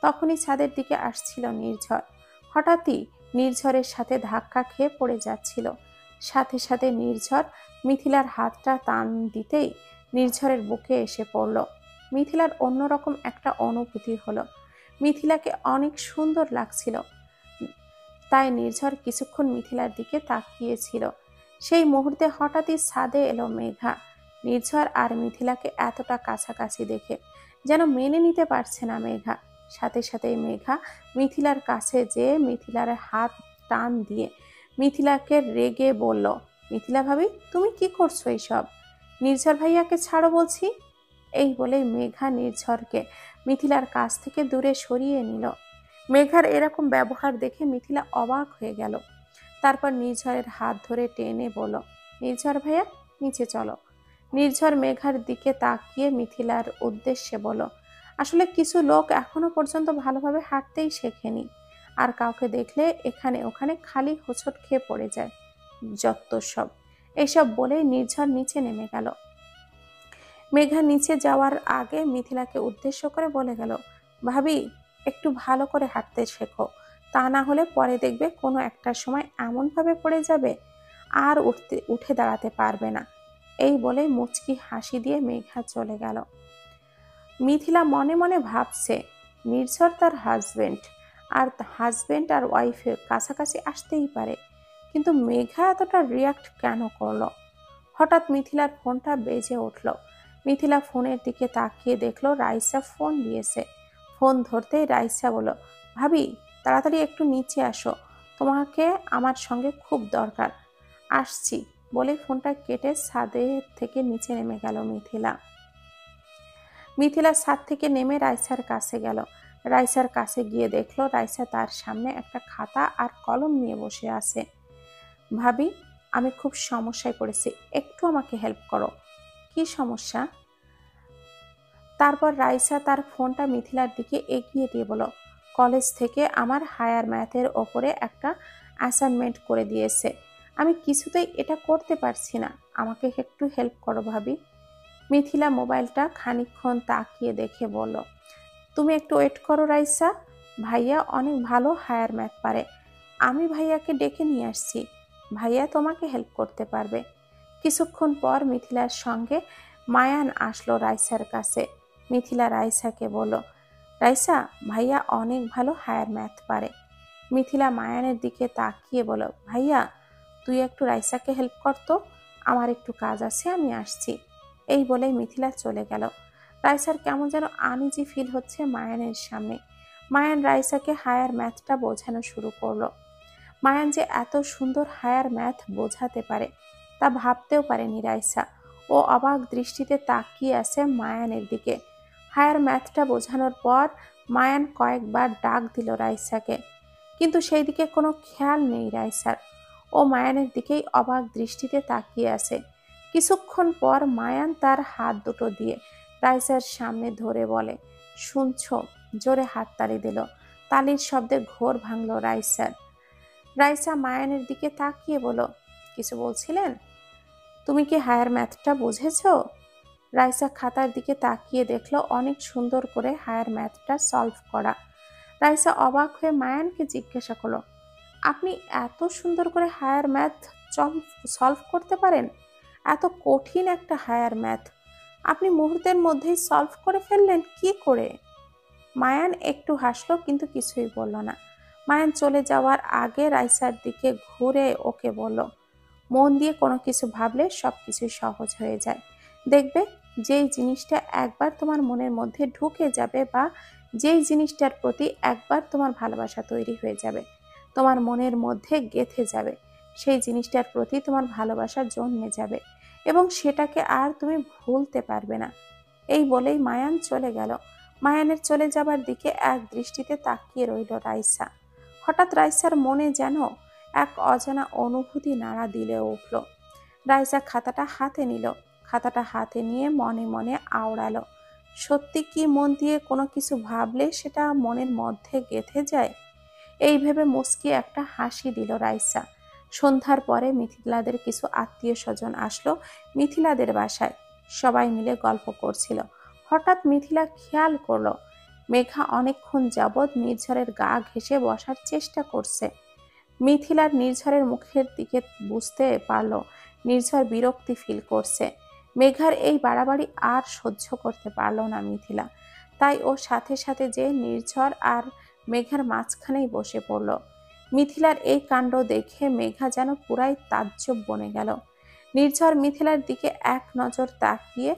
তখনই ছাদের দিকে আসছিল নির্ঝর। হঠাৎই নির্ঝরের সাথে ধাক্কা খেয়ে পড়ে যাচ্ছিল। সাথে সাথে নির্ঝর মিথিলার হাতটা টান দিতেই নির্ঝরের বুকে এসে পড়ল। মিথিলার অন্যরকম একটা অনুভূতি হলো। মিথিলাকে অনেক সুন্দর লাগছিল, তাই নির্ঝর কিছুক্ষণ মিথিলার দিকে তাকিয়েছিল। সেই মুহূর্তে হঠাৎই ছাদে এলো মেঘা। নির্ঝর আর মিথিলাকে এতটা কাছাকাছি দেখে যেন মেনে নিতে পারছে না মেঘা। সাথে সাথেই মেঘা মিথিলার কাছে যেয়ে মিথিলার হাত টান দিয়ে মিথিলাকে রেগে বলল, মিথিলা ভাবি, তুমি কি করছো এইসব? নির্ঝর ভাইয়াকে ছাড়ো বলছি। এই বলে মেঘা নির্ঝরকে মিথিলার কাছ থেকে দূরে সরিয়ে নিল। মেঘার এরকম ব্যবহার দেখে মিথিলা অবাক হয়ে গেল। তারপর নির্ঝরের হাত ধরে টেনে বলল, নির্ঝর ভাইয়া, নিচে চলো। নির্ঝর মেঘার দিকে তাকিয়ে মিথিলার উদ্দেশ্যে বলল, আসলে কিছু লোক এখনো পর্যন্ত ভালোভাবে হাঁটতেই শেখেনি, আর কাউকে দেখলে এখানে ওখানে খালি হোঁচট খেয়ে পড়ে যায়, যত সব। এইসব বলে নির্ঝর নিচে নেমে গেল। মেঘা নিচে যাওয়ার আগে মিথিলাকে উদ্দেশ্য করে বলে গেল, ভাবি, একটু ভালো করে হাঁটতে শেখো, তা না হলে পরে দেখবে কোনো একটা সময় এমনভাবে পড়ে যাবে আর উঠে দাঁড়াতে পারবে না। এই বলে মুচকি হাসি দিয়ে মেঘা চলে গেল। মিথিলা মনে মনে ভাবছে নির্ঝর তার হাজবেন্ড, আর হাজবেন্ড আর ওয়াইফের কাছাকাছি আসতেই পারে, কিন্তু মেঘা এতটা রিয়াক্ট কেন করলো? হঠাৎ মিথিলার ফোনটা বেজে উঠল। মিথিলা ফোনের দিকে তাকিয়ে দেখলো রাইসা ফোন দিয়েছে। ফোন ধরতেই রাইসা বলল, ভাবি তাড়াতাড়ি একটু নিচে আসো, তোমাকে আমার সঙ্গে খুব দরকার। আসছি বলে ফোনটা কেটে ছাদে থেকে নিচে নেমে গেল মিথিলা। মিথিলা ছাদ থেকে নেমে রাইসার কাছে গেল। রাইসার কাছে গিয়ে দেখলো রাইসা তার সামনে একটা খাতা আর কলম নিয়ে বসে আছে। ভাবি, আমি খুব সমস্যায় পড়েছি, একটু আমাকে হেল্প করো। কি সমস্যা? তারপর রাইসা তার ফোনটা মিথিলার দিকে এগিয়ে দিয়ে বলল, কলেজ থেকে আমার হায়ার ম্যাথের ওপরে একটা অ্যাসাইনমেন্ট করে দিয়েছে, আমি কিছুতেই এটা করতে পারছি না, আমাকে একটু হেল্প করো ভাবি। মিথিলা মোবাইলটা খানিকক্ষণ তাকিয়ে দেখে বলল, তুমি একটু ওয়েট করো রাইসা, ভাইয়া অনেক ভালো হায়ার ম্যাথ পারে, আমি ভাইয়াকে ডেকে নিয়ে আসছি, ভাইয়া তোমাকে হেল্প করতে পারবে। কিছুক্ষণ পর মিথিলার সঙ্গে মায়ান আসলো রাইসার কাছে। মিথিলা রাইসাকে বলল, রাইসা, ভাইয়া অনেক ভালো হায়ার ম্যাথ পারে। মিথিলা মায়ানের দিকে তাকিয়ে বলল, ভাইয়া তুই একটু রাইসাকে হেল্প করতো, আমার একটু কাজ আছে, আমি আসছি। এই বলেই মিথিলা চলে গেল। রাইসার কেমন যেন আনইজি ফিল হচ্ছে মায়ানের সামনে। মায়ান রাইসাকে হায়ার ম্যাথটা বোঝানো শুরু করলো। মায়ান যে এত সুন্দর হায়ার ম্যাথ বোঝাতে পারে তা ভাবতেও পারেনি রাইসা। ও অবাক দৃষ্টিতে তাকিয়ে আছে মায়ানের দিকে। হায়ার ম্যাথটা বোঝানোর পর মায়ান কয়েকবার ডাক দিল রাইসাকে, কিন্তু সেই দিকে কোনো খেয়াল নেই রাইসার। ও মায়ানের দিকেই অবাক দৃষ্টিতে তাকিয়ে আছে। কিছুক্ষণ পর মায়ান তার হাত দুটো দিয়ে রাইসার সামনে ধরে বলে, শুনছো? জোরে হাততালি দিল। তালির শব্দে ঘোর ভাঙল রাইসার। রাইসা মায়ানের দিকে তাকিয়ে বলল, কিছু বলছিলেন? তুমি কি হায়ার ম্যাথটা বুঝেছো? রাইসা খাতার দিকে তাকিয়ে দেখলো অনেক সুন্দর করে হায়ার ম্যাথটা সলভ করা। রাইসা অবাক হয়ে মায়ানকে জিজ্ঞাসা করলো, আপনি এত সুন্দর করে হায়ার ম্যাথ সলভ করতে পারেন? এত কঠিন একটা হায়ার ম্যাথ আপনি মুহূর্তের মধ্যেই সলভ করে ফেললেন কি করে? মায়ান একটু হাসলো কিন্তু কিছুই বলল না। মায়ান চলে যাওয়ার আগে রাইসার দিকে ঘুরে ওকে বলল, মন দিয়ে কোনো কিছু ভাবলে সব কিছুই সহজ হয়ে যায়। দেখবে যেই জিনিসটা একবার তোমার মনের মধ্যে ঢুকে যাবে বা যেই জিনিসটার প্রতি একবার তোমার ভালোবাসা তৈরি হয়ে যাবে, তোমার মনের মধ্যে গেঁথে যাবে, সেই জিনিসটার প্রতি তোমার ভালোবাসা জন্মে যাবে এবং সেটাকে আর তুমি ভুলতে পারবে না। এই বলেই মায়ান চলে গেল। মায়ানের চলে যাবার দিকে এক দৃষ্টিতে তাকিয়ে রইল রাইসা। হঠাৎ রাইসার মনে যেন এক অজানা অনুভূতি নাড়া দিলে উঠল। রাইসা খাতাটা হাতে নিল। খাতাটা হাতে নিয়ে মনে মনে আওড়ালো, সত্যি কি মন দিয়ে কোনো কিছু ভাবলে সেটা মনের মধ্যে গেঁথে যায়? এই ভেবে মুচকি একটা হাসি দিল রাইসা। সন্ধ্যার পরে মিথিলাদের কিছু আত্মীয় স্বজন আসলো মিথিলাদের বাসায়। সবাই মিলে গল্প করছিল। হঠাৎ মিথিলা খেয়াল করলো মেঘা অনেকক্ষণ যাবৎ নির্ঝরের গা ঘেঁষে বসার চেষ্টা করছে। মিথিলার নির্ঝরের মুখের দিকে বুঝতে পারল নির্ঝর বিরক্তি ফিল করছে। মেঘার এই বাড়াবাড়ি আর সহ্য করতে পারল না মিথিলা, তাই ও সাথে সাথে যে নির্ঝর আর মেঘার মাঝখানেই বসে পড়ল। মিথিলার এই কাণ্ড দেখে মেঘা যেন পুরাই তাজ্জব বনে গেল। নির্ঝর মিথিলার দিকে এক নজর তাকিয়ে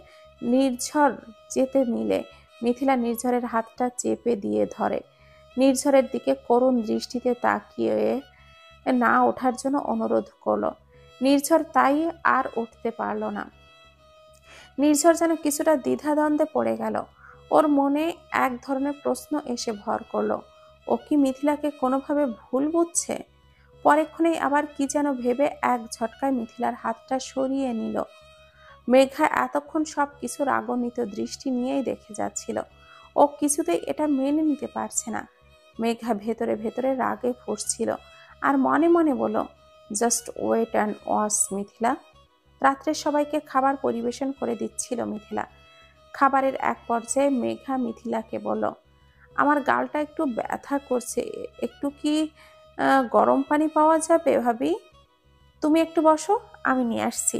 নির্ঝর যেতে নিলে মিথিলা নির্ঝরের হাতটা চেপে দিয়ে ধরে। নির্ঝরের দিকে করুণ দৃষ্টিতে তাকিয়ে না ওঠার জন্য অনুরোধ করলো। নির্ঝর তাই আর উঠতে পারল না। নির্ঝর যেন কিছুটা দ্বিধাদ্বন্দ্বে পড়ে গেল। ওর মনে এক ধরনের প্রশ্ন এসে ভর করলো, ও কি মিথিলাকে কোনোভাবে ভুল বুঝছে? পরেক্ষণেই আবার কি যেন ভেবে এক ঝটকায় মিথিলার হাতটা সরিয়ে নিল। মেঘা এতক্ষণ সব কিছু রাগান্বিত দৃষ্টি নিয়েই দেখে যাচ্ছিল। ও কিছুতেই এটা মেনে নিতে পারছে না। মেঘা ভেতরে ভেতরে রাগে ফুঁসছিল আর মনে মনে বলল, just wait and watch Mithila. রাত্রে সবাইকে খাবার পরিবেশন করে দিচ্ছিল মিথিলা। খাবারের এক পর্যায়ে মেঘা মিথিলাকে বলল, আমার গালটা একটু ব্যথা করছে, একটু কি গরম পানি পাওয়া যাবে ভাবি? তুমি একটু বসো, আমি নিয়ে আসছি।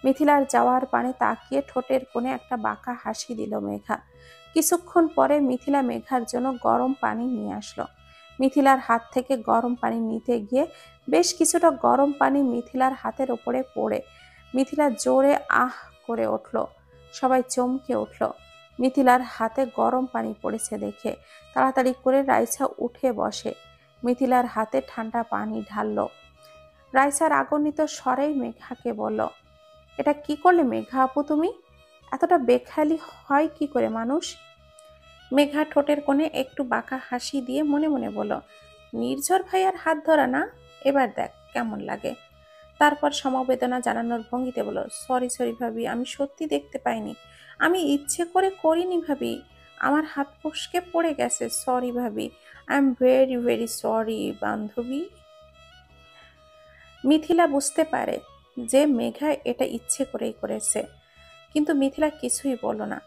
মিথিলার যাওয়ার পানে তাকিয়ে ঠোঁটের কোণে একটা বাঁকা হাসি দিল মেঘা। কিছুক্ষণ পরে মিথিলা মেঘার জন্য গরম পানি নিয়ে আসলো। মিথিলার হাত থেকে গরম পানি নিতে গিয়ে বেশ কিছুটা গরম পানি মিথিলার হাতের ওপরে পড়ে মিথিলা জোরে আহ করে উঠল। সবাই চমকে উঠল মিথিলার হাতে গরম পানি পড়েছে দেখে। তাড়াতাড়ি করে রাইসা উঠে বসে মিথিলার হাতে ঠান্ডা পানি ঢালল। রাইসা রাগান্বিত স্বরেই মেঘাকে বলল, এটা কি করলে মেঘা আপু তুমি? এতটা বেখেয়ালি হয় কি করে মানুষ? মেঘা ঠোঁটের কোণে একটু বাঁকা হাসি দিয়ে মনে মনে বলল, নির্ঝর ভাইয়ার হাত ধরা না, এবার দেখ কেমন লাগে। তারপর সমবেদনা জানানোর ভঙ্গিতে বলল, সরি সরি ভাবি, আমি সত্যি দেখতে পাইনি, আমি ইচ্ছে করে করিনি ভাবি, আমার হাত ফসকে পড়ে গেছে, সরি ভাবি, I am very very sorry বান্ধবী। মিথিলা বুঝতে পারে যে মেঘা এটা ইচ্ছে করেই করেছে, কিন্তু মিথিলা কিছুই বলল না।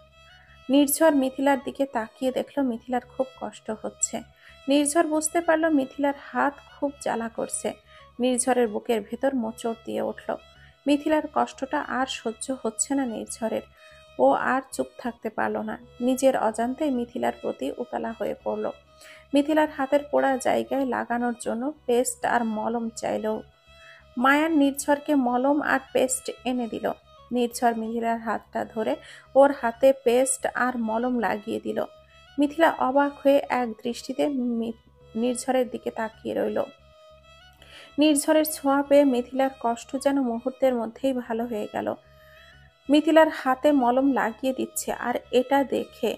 নির্ঝর মিথিলার দিকে তাকিয়ে দেখল মিথিলার খুব কষ্ট হচ্ছে। নির্ঝর বুঝতে পারল মিথিলার হাত খুব জ্বালা করছে। নির্ঝরের বুকের ভেতর মোচড় দিয়ে উঠল। মিথিলার কষ্টটা আর সহ্য হচ্ছে না নির্ঝরের। ও আর চুপ থাকতে পারল না। নিজের অজান্তে মিথিলার প্রতি উতলা হয়ে পড়ল। মিথিলার হাতের পোড়া জায়গায় লাগানোর জন্য পেস্ট আর মলম চাইল। মায়ান নির্ঝরকে মলম আর পেস্ট এনে দিল। নির্ঝর মিথিলার হাতটা ধরে ওর হাতে পেস্ট আর মলম লাগিয়ে দিল। মিথিলা অবাক হয়ে এক দৃষ্টিতে নির্ঝরের দিকে তাকিয়ে রইল। নির্ঝরের ছোঁয়া পেয়ে মিথিলার কষ্ট যেন মুহূর্তের মধ্যেই ভালো হয়ে গেল। মিথিলার হাতে মলম লাগিয়ে দিচ্ছে আর এটা দেখে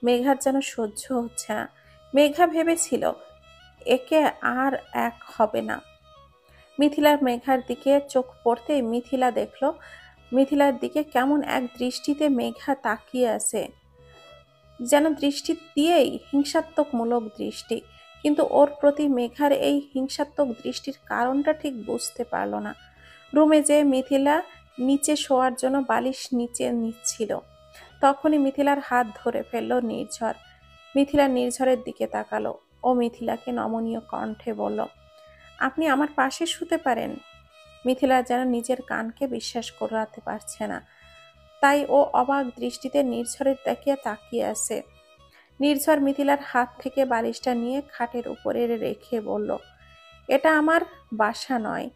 মেঘার যেন সহ্য হচ্ছে না। মেঘা ভেবেছিল একে আর এক হবে না। মিথিলার মেঘার দিকে চোখ পড়তেই মিথিলা দেখল মিথিলার দিকে কেমন এক দৃষ্টিতে মেঘা তাকিয়ে আছে, যেন দৃষ্টি দিয়েই হিংসাত্মকমূলক দৃষ্টি। কিন্তু ওর প্রতি মেঘার এই হিংসাত্মক দৃষ্টির কারণটা ঠিক বুঝতে পারল না। রুমে যেয়ে মিথিলা নিচে শোয়ার জন্য বালিশ নিচে নিচ্ছিল, তখনই মিথিলার হাত ধরে ফেলল নির্ঝর। মিথিলা নির্ঝরের দিকে তাকালো। ও মিথিলাকে নমনীয় কণ্ঠে বলল, আপনি আমার পাশে শুতে পারেন। মিথিলা যেন নিজের কানকে বিশ্বাস করাতে পারছে না, তাই ও অবাক দৃষ্টিতে নির্ঝরের দিকে তাকিয়ে আছে। নির্ঝর মিথিলার হাত থেকে বালিশটা নিয়ে খাটের উপরে রেখে বলল, এটা আমার বাসা নয়,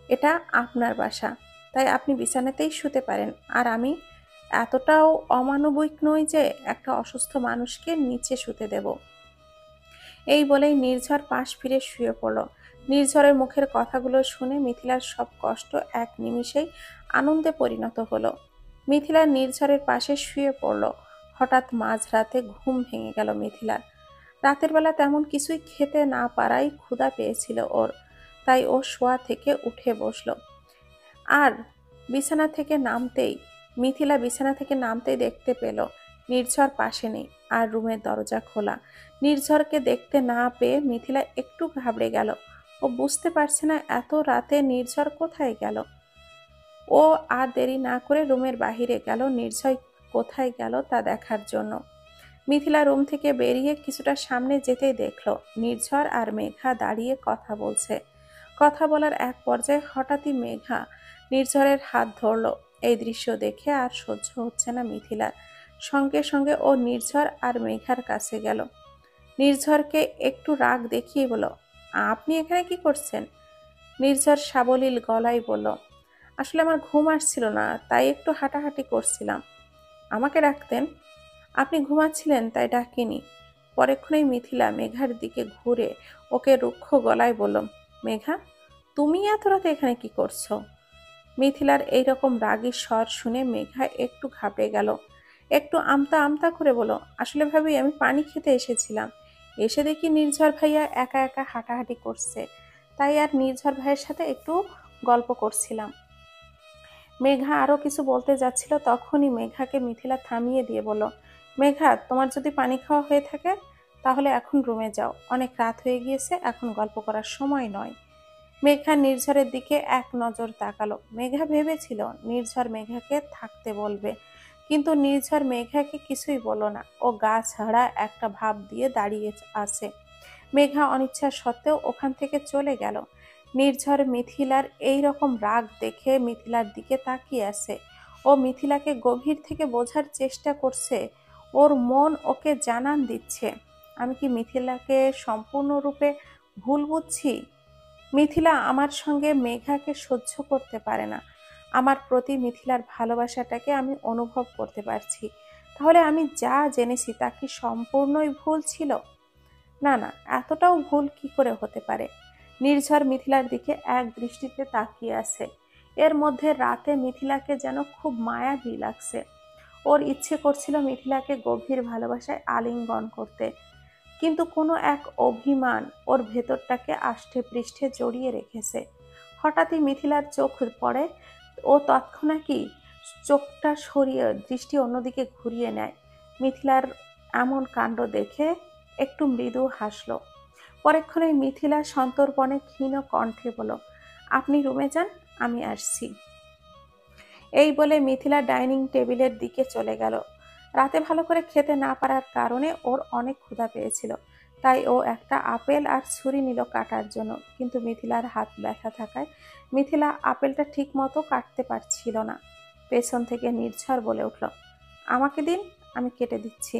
এটা আপনার বাসা, তাই আপনি বিছানাতেই শুতে পারেন। আর আমি এতটাও অমানবিক নই যে একটা অসুস্থ মানুষকে নিচে শুতে দেব। এই বলেই নির্ঝর পাশ ফিরে শুয়ে পড়ল। নির্ঝরের মুখের কথাগুলো শুনে মিথিলার সব কষ্ট এক নিমিষেই আনন্দে পরিণত হলো। মিথিলা নির্ঝরের পাশে শুয়ে পড়ল। হঠাৎ মাঝরাতে ঘুম ভেঙে গেল মিথিলার। রাতের বেলা তেমন কিছুই খেতে না পারাই ক্ষুধা পেয়েছিল ওর, তাই ও শোয়া থেকে উঠে বসল। আর মিথিলা বিছানা থেকে নামতেই দেখতে পেল নির্ঝর পাশে নেই আর রুমের দরজা খোলা। নির্ঝরকে দেখতে না পেয়ে মিথিলা একটু ঘাবড়ে গেল। ও বুঝতে পারছে না এত রাতে নির্ঝর কোথায় গেল। ও আর দেরি না করে রুমের বাহিরে গেল নির্ঝর কোথায় গেল তা দেখার জন্য। মিথিলা রুম থেকে বেরিয়ে কিছুটা সামনে যেতেই দেখল নির্ঝর আর মেঘা দাঁড়িয়ে কথা বলছে। কথা বলার এক পর্যায়ে হঠাৎই মেঘা নির্ঝরের হাত ধরল। এই দৃশ্য দেখে আর সহ্য হচ্ছে না মিথিলার। সঙ্গে সঙ্গে ও নির্ঝর আর মেঘার কাছে গেল। নির্ঝরকে একটু রাগ দেখিয়ে বলল, আপনি এখানে কি করছেন? নির্ঝর সাবলীল গলায় বলল, আসলে আমার ঘুম আসছিল না, তাই একটু হাঁটাহাঁটি করছিলাম। আমাকে ডাকতেন? আপনি ঘুমাচ্ছিলেন তাই ডাকিনি। পরেক্ষণেই মিথিলা মেঘার দিকে ঘুরে ওকে রুক্ষ গলায় বলল, মেঘা, তুমি এত রাতে এখানে কি করছো? মিথিলার এইরকম রাগী স্বর শুনে মেঘা একটু ঘাবড়ে গেল। একটু আমতা আমতা করে বলল, আসলে ভাবি আমি পানি খেতে এসেছিলাম, এসে দেখি নির্ঝর ভাইয়া একা একা হাঁটাহাঁটি করছে, তাই আর নির্ঝর ভাইয়ের সাথে একটু গল্প করছিলাম। মেঘা আরও কিছু বলতে যাচ্ছিল, তখনই মেঘাকে মিথিলা থামিয়ে দিয়ে বলল, মেঘা, তোমার যদি পানি খাওয়া হয়ে থাকে তাহলে এখন রুমে যাও, অনেক রাত হয়ে গিয়েছে, এখন গল্প করার সময় নয়। মেঘা নির্ঝরের দিকে এক নজর তাকালো। মেঘা ভেবেছিল নির্ঝর মেঘাকে থাকতে বলবে, কিন্তু নির্ঝর মেঘাকে কিছুই বলল না। ও গা ছাড়া একটা ভাব দিয়ে দাঁড়িয়ে আছে। মেঘা অনিচ্ছা সত্ত্বেও ওখান থেকে চলে গেল। নির্ঝর মিথিলার এই রকম রাগ দেখে মিথিলার দিকে তাকিয়ে আছে। ও মিথিলাকে গভীর থেকে বোঝার চেষ্টা করছে ওর মন ওকে জানান দিচ্ছে। আমি কি মিথিলাকে সম্পূর্ণরূপে ভুল বুঝছি? মিথিলা আমার সঙ্গে মেঘাকে সহ্য করতে পারে না। আমার প্রতি মিথিলার ভালোবাসাটাকে আমি অনুভব করতে পারছি। তাহলে আমি যা জেনেছি তা কি সম্পূর্ণই ভুল ছিল? না না, এতটাও ভুল কি করে হতে পারে? নির্ঝর মিথিলার দিকে এক দৃষ্টিতে তাকিয়ে আছে। এর মধ্যে রাতে মিথিলাকে যেন খুব মায়াবী লাগছে। ওর ইচ্ছে করছিল মিথিলাকে গভীর ভালোবাসায় আলিঙ্গন করতে, কিন্তু কোনো এক অভিমান ওর ভেতরটাকে আষ্টে পৃষ্ঠে জড়িয়ে রেখেছে। হঠাৎই মিথিলার চোখ পড়ে। ও তৎক্ষণাৎই চোখটা সরিয়ে দৃষ্টি অন্যদিকে ঘুরিয়ে নেয়। মিথিলার এমন কাণ্ড দেখে একটু মৃদু হাসলো। পরেক্ষণে মিথিলা সন্তর্পণে ক্ষীণ কণ্ঠে বলল, আপনি রুমে যান, আমি আসছি। এই বলে মিথিলা ডাইনিং টেবিলের দিকে চলে গেল। রাতে ভালো করে খেতে না পারার কারণে ওর অনেক ক্ষুধা পেয়েছিল, তাই ও একটা আপেল আর ছুরি নিল কাটার জন্য। কিন্তু মিথিলার হাত ব্যথা থাকায় মিথিলা আপেলটা ঠিক মতো কাটতে পারছিল না। পেছন থেকে নির্ঝর বলে উঠল, আমাকে দিন, আমি কেটে দিচ্ছি।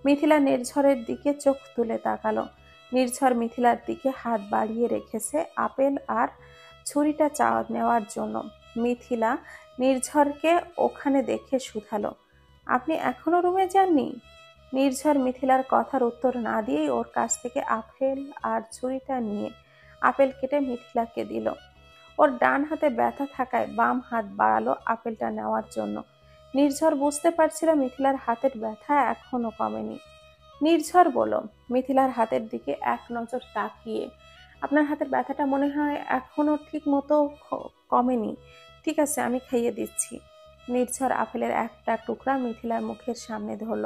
মিথিলা নির্ঝরের দিকে চোখ তুলে তাকালো। নির্ঝর মিথিলার দিকে হাত বাড়িয়ে রেখেছে আপেল আর ছুরিটা নেওয়ার জন্য। মিথিলা নির্ঝরকে ওখানে দেখে শুধালো, আপনি এখনো রুমে যাননি? নির্ঝর মিথিলার কথার উত্তর না দিয়েই ওর কাছ থেকে আপেল আর ছুরিটা নিয়ে আপেল কেটে মিথিলাকে দিল। ওর ডান হাতে ব্যথা থাকায় বাম হাত বাড়ালো আপেলটা নেওয়ার জন্য। নির্ঝর বুঝতে পারছিল মিথিলার হাতের ব্যথা এখনো কমেনি। নির্ঝর বলল, মিথিলার হাতের দিকে এক নজর তাকিয়ে, আপনার হাতের ব্যথাটা মনে হয় এখনো ঠিক মতো কমেনি। ঠিক আছে, আমি খাইয়ে দিচ্ছি। নির্ঝর আপেলের একটা টুকরা মিথিলার মুখের সামনে ধরল।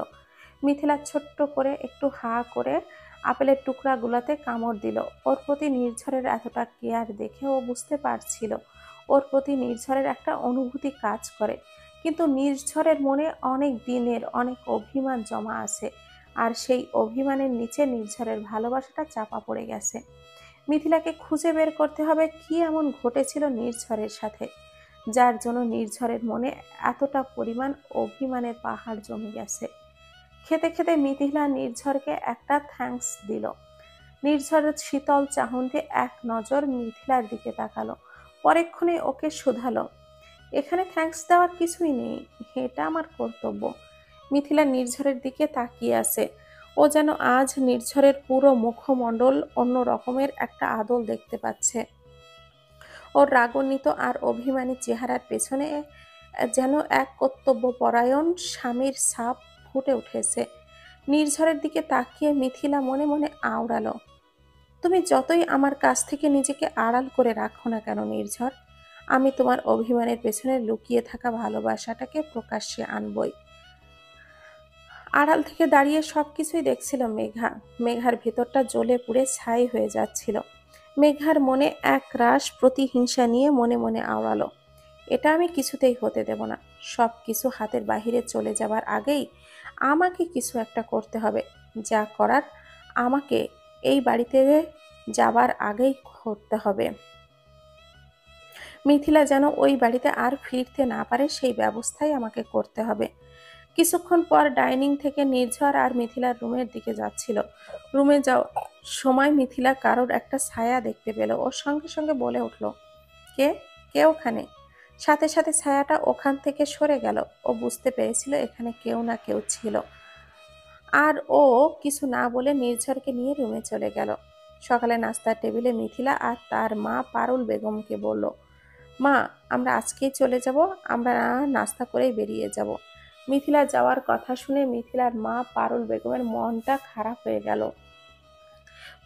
মিথিলা ছোট্ট করে একটু হা করে আপেলের টুকরাগুলোতে কামড় দিল। ওর প্রতি নির্ঝরের এতটা কেয়ার দেখে ও বুঝতে পারছিল ওর প্রতি নির্ঝরের একটা অনুভূতি কাজ করে। কিন্তু নির্ঝরের মনে অনেক দিনের অনেক অভিমান জমা আছে, আর সেই অভিমানের নিচে নির্ঝরের ভালোবাসাটা চাপা পড়ে গেছে। মিথিলাকে খুঁজে বের করতে হবে কি এমন ঘটেছিল নির্ঝরের সাথে, যার জন্য নির্ঝরের মনে এতটা পরিমাণ অভিমানের পাহাড় জমে গেছে। খেতে খেতে মিথিলা নির্ঝরকে একটা থ্যাঙ্কস দিল। নির্ঝরের শীতল চাহনিতে এক নজর মিথিলার দিকে তাকালো। পরেক্ষণে ওকে শুধালো, এখানে থ্যাঙ্কস দেওয়ার কিছুই নেই, এটা আমার কর্তব্য। মিথিলা নির্ঝরের দিকে তাকিয়ে আছে। ও যেন আজ নির্ঝরের পুরো মুখমণ্ডল অন্য রকমের একটা আদল দেখতে পাচ্ছে। ওর রাগান্বিত আর অভিমানী চেহারার পেছনে যেন এক কর্তব্যপরায়ণ স্বামীর ছাপ ফুটে উঠেছে। নির্ঝরের দিকে তাকিয়ে মিথিলা মনে মনে আওড়ালো, তুমি যতই আমার কাছ থেকে নিজেকে আড়াল করে রাখো না কেন নির্ঝর, আমি তোমার অভিমানের পেছনে লুকিয়ে থাকা ভালোবাসাটাকে প্রকাশ্যে আনবই। আড়াল থেকে দাঁড়িয়ে সবকিছুই দেখছিল মেঘা। মেঘার ভেতরটা জ্বলে পুড়ে ছাই হয়ে যাচ্ছিল। মেঘার মনে এক রাশ প্রতিহিংসা নিয়ে মনে মনে আওড়ালো, এটা আমি কিছুতেই হতে দেব না। সব কিছু হাতের বাহিরে চলে যাবার আগেই আমাকে কিছু একটা করতে হবে। যা করার আমাকে এই বাড়িতে যাবার আগেই করতে হবে। মিথিলা যেন ওই বাড়িতে আর ফিরতে না পারে সেই ব্যবস্থাই আমাকে করতে হবে। কিছুক্ষণ পর ডাইনিং থেকে নির্ঝর আর মিথিলার রুমের দিকে যাচ্ছিল। রুমে যাওয়ার সময় মিথিলা কারোর একটা ছায়া দেখতে পেল। ওর সঙ্গে সঙ্গে বলে উঠল, কে কে ওখানে? সাথে সাথে ছায়াটা ওখান থেকে সরে গেল। ও বুঝতে পেরেছিল এখানে কেউ না কেউ ছিল। আর ও কিছু না বলে নির্ঝরকে নিয়ে রুমে চলে গেল। সকালে নাস্তার টেবিলে মিথিলা আর তার মা পারুল বেগমকে বলল, মা, আমরা আজকেই চলে যাব, আমরা নাস্তা করেই বেরিয়ে যাব। মিথিলা যাওয়ার কথা শুনে মিথিলার মা পারুল বেগমের মনটা খারাপ হয়ে গেল।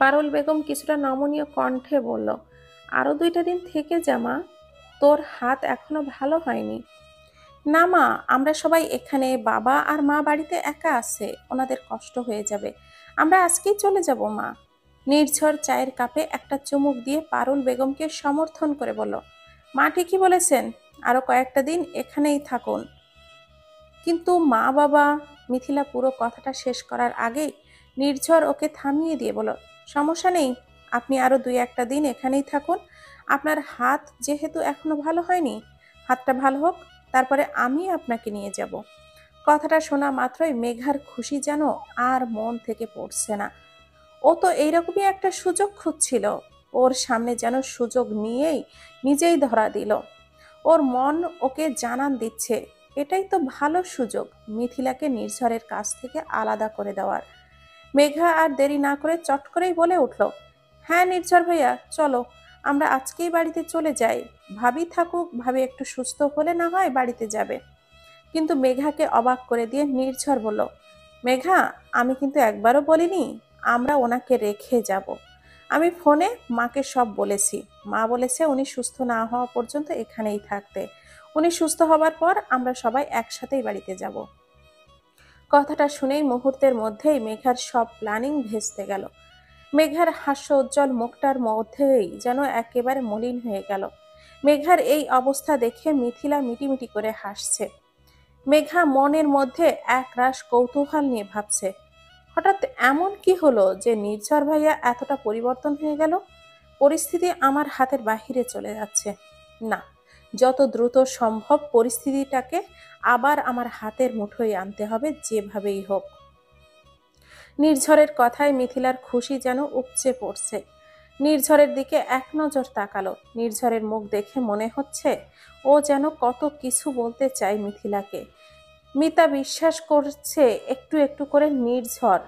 পারুল বেগম কিছুটা নমনীয় কণ্ঠে বলল, আরো 2টা দিন থেকে যা মা, তোর হাত এখনো ভালো হয়নি। না মা, আমরা সবাই এখানে, বাবা আর মা বাড়িতে একা আছে, ওনাদের কষ্ট হয়ে যাবে, আমরা আজকেই চলে যাব মা। নির্ঝর চায়ের কাপে একটা চুমুক দিয়ে পারুল বেগমকে সমর্থন করে বলল, মা ঠিকই বলেছেন, আরো কয়েকটা দিন এখানেই থাকুন। কিন্তু মা বাবা, মিথিলা পুরো কথাটা শেষ করার আগেই নির্ঝর ওকে থামিয়ে দিয়ে বলল, সমস্যা নেই, আপনি আরো 2-1টা দিন এখানেই থাকুন। আপনার হাত যেহেতু এখনো ভালো হয়নি, হাতটা ভালো হোক, তারপরে আমি আপনাকে নিয়ে যাব। কথাটা শোনা মাত্রই মেঘার খুশি যেন আর মন থেকে পড়ছে না। ও তো এইরকমই একটা সুযোগ খুঁজছিল, ওর সামনে যেন সুযোগ নিয়েই নিজেই ধরা দিল। ওর মন ওকে জানান দিচ্ছে এটাই তো ভালো সুযোগ মিথিলাকে নির্ঝরের কাছ থেকে আলাদা করে দেওয়ার। মেঘা আর দেরি না করে চট করেই বলে উঠল, হ্যাঁ নির্ঝর ভাইয়া চলো, আমরা আজকেই বাড়িতে চলে যাই। ভাবি থাকুক, ভাবি একটু সুস্থ হলে না হয় বাড়িতে যাবে। কিন্তু মেঘাকে অবাক করে দিয়ে নির্ঝর বলল, মেঘা, আমি কিন্তু একবারও বলিনি আমরা ওনাকে রেখে যাব। আমি ফোনে মাকে সব বলেছি, মা বলেছে উনি সুস্থ না হওয়া পর্যন্ত এখানেই থাকতে। উনি সুস্থ হবার পর আমরা সবাই একসাথেই বাড়িতে যাব। কথাটা শুনেই মুহূর্তের মধ্যেই মেঘার সব প্ল্যানিং ভেস্তে গেল। মেঘার হাস্য উজ্জ্বল মুখটার মধ্যেই যেন একেবারে মলিন হয়ে গেল। মেঘার এই অবস্থা দেখে মিথিলা মিটিমিটি করে হাসছে। মেঘা মনের মধ্যে একরাশ কৌতূহল নিয়ে ভাবছে, হঠাৎ এমন কি হলো যে নির্ঝর ভাইয়া এতটা পরিবর্তন হয়ে গেল? পরিস্থিতি আমার হাতের বাহিরে চলে যাচ্ছে। না, যত দ্রুত সম্ভব পরিস্থিতিটাকে আবার আমার হাতের মুঠোয় আনতে হবে যেভাবেই হোক। নির্ঝরের কথায় মিথিলার খুশি যেন উপচে পড়ছে। নির্ঝরের দিকে এক নজর তাকালো। নির্ঝরের মুখ দেখে মনে হচ্ছে ও যেন কত কিছু বলতে চায় মিথিলাকে। মিতা বিশ্বাস করছে একটু একটু করে নির্ঝর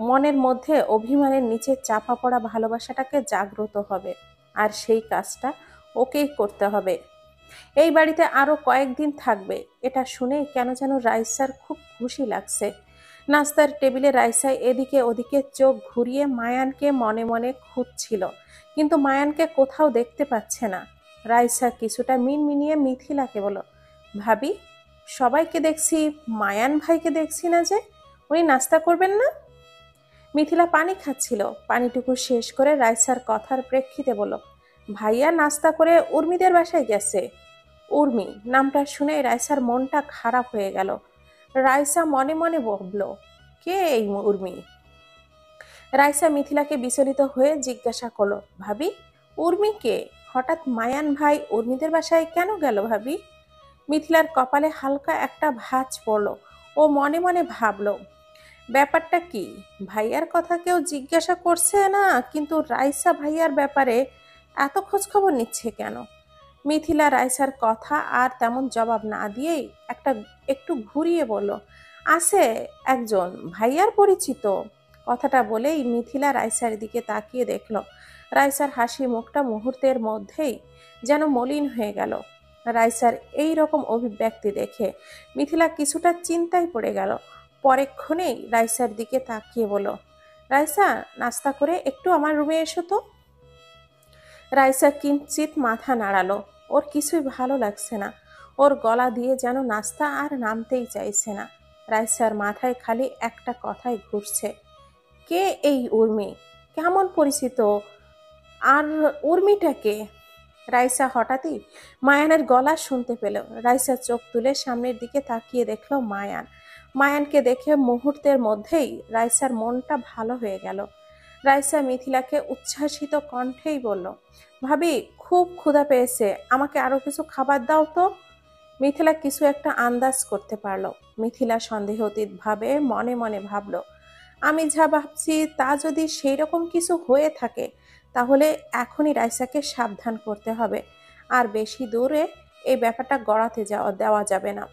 মনের মধ্যে অভিমানের নিচে চাপা পড়া ভালোবাসাটাকে জাগ্রত হবে, আর সেই কাজটা ওকেই করতে হবে। এই বাড়িতে আরো কয়েকদিন থাকবে, এটা শুনেই কেন যেন রাইসার খুব খুশি লাগছে। নাস্তার টেবিলে রাইসা এদিকে ওদিকে চোখ ঘুরিয়ে মায়ানকে মনে মনে খুঁজছিল, কিন্তু মায়ানকে কোথাও দেখতে পাচ্ছে না। রাইসা কিছুটা মিনমিনিয়ে মিথিলাকে বলল, ভাবি, সবাইকে দেখছি, মায়ান ভাইকে দেখছি না যে, উনি নাস্তা করবেন না? মিথিলা পানি খাচ্ছিল, পানিটুকু শেষ করে রাইসার কথার প্রেক্ষিতে বলল, ভাইয়া নাস্তা করে উর্মিদের বাসায় গেছে। উর্মি নামটা শুনে রাইসার মনটা খারাপ হয়ে গেল। রাইসা মনে মনে ভাবল, কে এই উর্মি? রাইসা মিথিলাকে বিচলিত হয়ে জিজ্ঞাসা করলো, ভাবি, উর্মি কে? হঠাৎ মায়ান ভাই উর্মিদের বাসায় কেন গেল ভাবি? মিথিলার কপালে হালকা একটা ভাঁজ পড়ল। ও মনে মনে ভাবলো, ব্যাপারটা কি? ভাইয়ার কথা কেউ জিজ্ঞাসা করছে না, কিন্তু রাইসা ভাইয়ার ব্যাপারে এত খোঁজ খবর নিচ্ছে কেন? মিথিলা রাইসার কথা আর তেমন জবাব না দিয়েই একটু ঘুরিয়ে বলল, আছে একজন ভাইয়ার পরিচিত। কথাটা বলেই মিথিলা রাইসার দিকে তাকিয়ে দেখল। রাইসার হাসি মুখটা মুহূর্তের মধ্যেই যেন মলিন হয়ে গেল। রাইসার এই রকম অভিব্যক্তি দেখে মিথিলা কিছুটা চিন্তায় পড়ে গেল। পরেক্ষণেই রাইসার দিকে তাকিয়ে বলল, রাইসা, নাস্তা করে একটু আমার রুমে এসো তো। রাইসা কিঞ্চিত মাথা নাড়ালো। ওর কিছুই ভালো লাগছে না। ওর গলা দিয়ে যেন নাস্তা আর নামতেই চাইছে না। রাইসার মাথায় খালি একটা কথাই ঘুরছে, কে এই উর্মি? কেমন পরিচিত? আর উর্মিটা কে? রাইসা হঠাৎই মায়ানের গলা শুনতে পেল। রাইসা চোখ তুলে সামনের দিকে তাকিয়ে দেখলো মায়ান। মায়ানকে দেখে মুহূর্তের মধ্যেই রাইসার মনটা ভালো হয়ে গেল। রাইসা মিথিলাকে উচ্ছ্বাসিত কণ্ঠেই বলল, ভাবি, খুব ক্ষুধা পেয়েছে, আমাকে আরো কিছু খাবার দাও তো। মিথিলা কিছু একটা আন্দাজ করতে পারলো। মিথিলা সন্দেহাতীত ভাবে মনে মনে ভাবলো, আমি যা ভাবছি তা যদি সেই রকম কিছু হয়ে থাকে তাহলে এখনই রাইসাকে সাবধান করতে হবে, আর বেশি দূরে এই ব্যাপারটা গড়াতে দেওয়া যাবে না।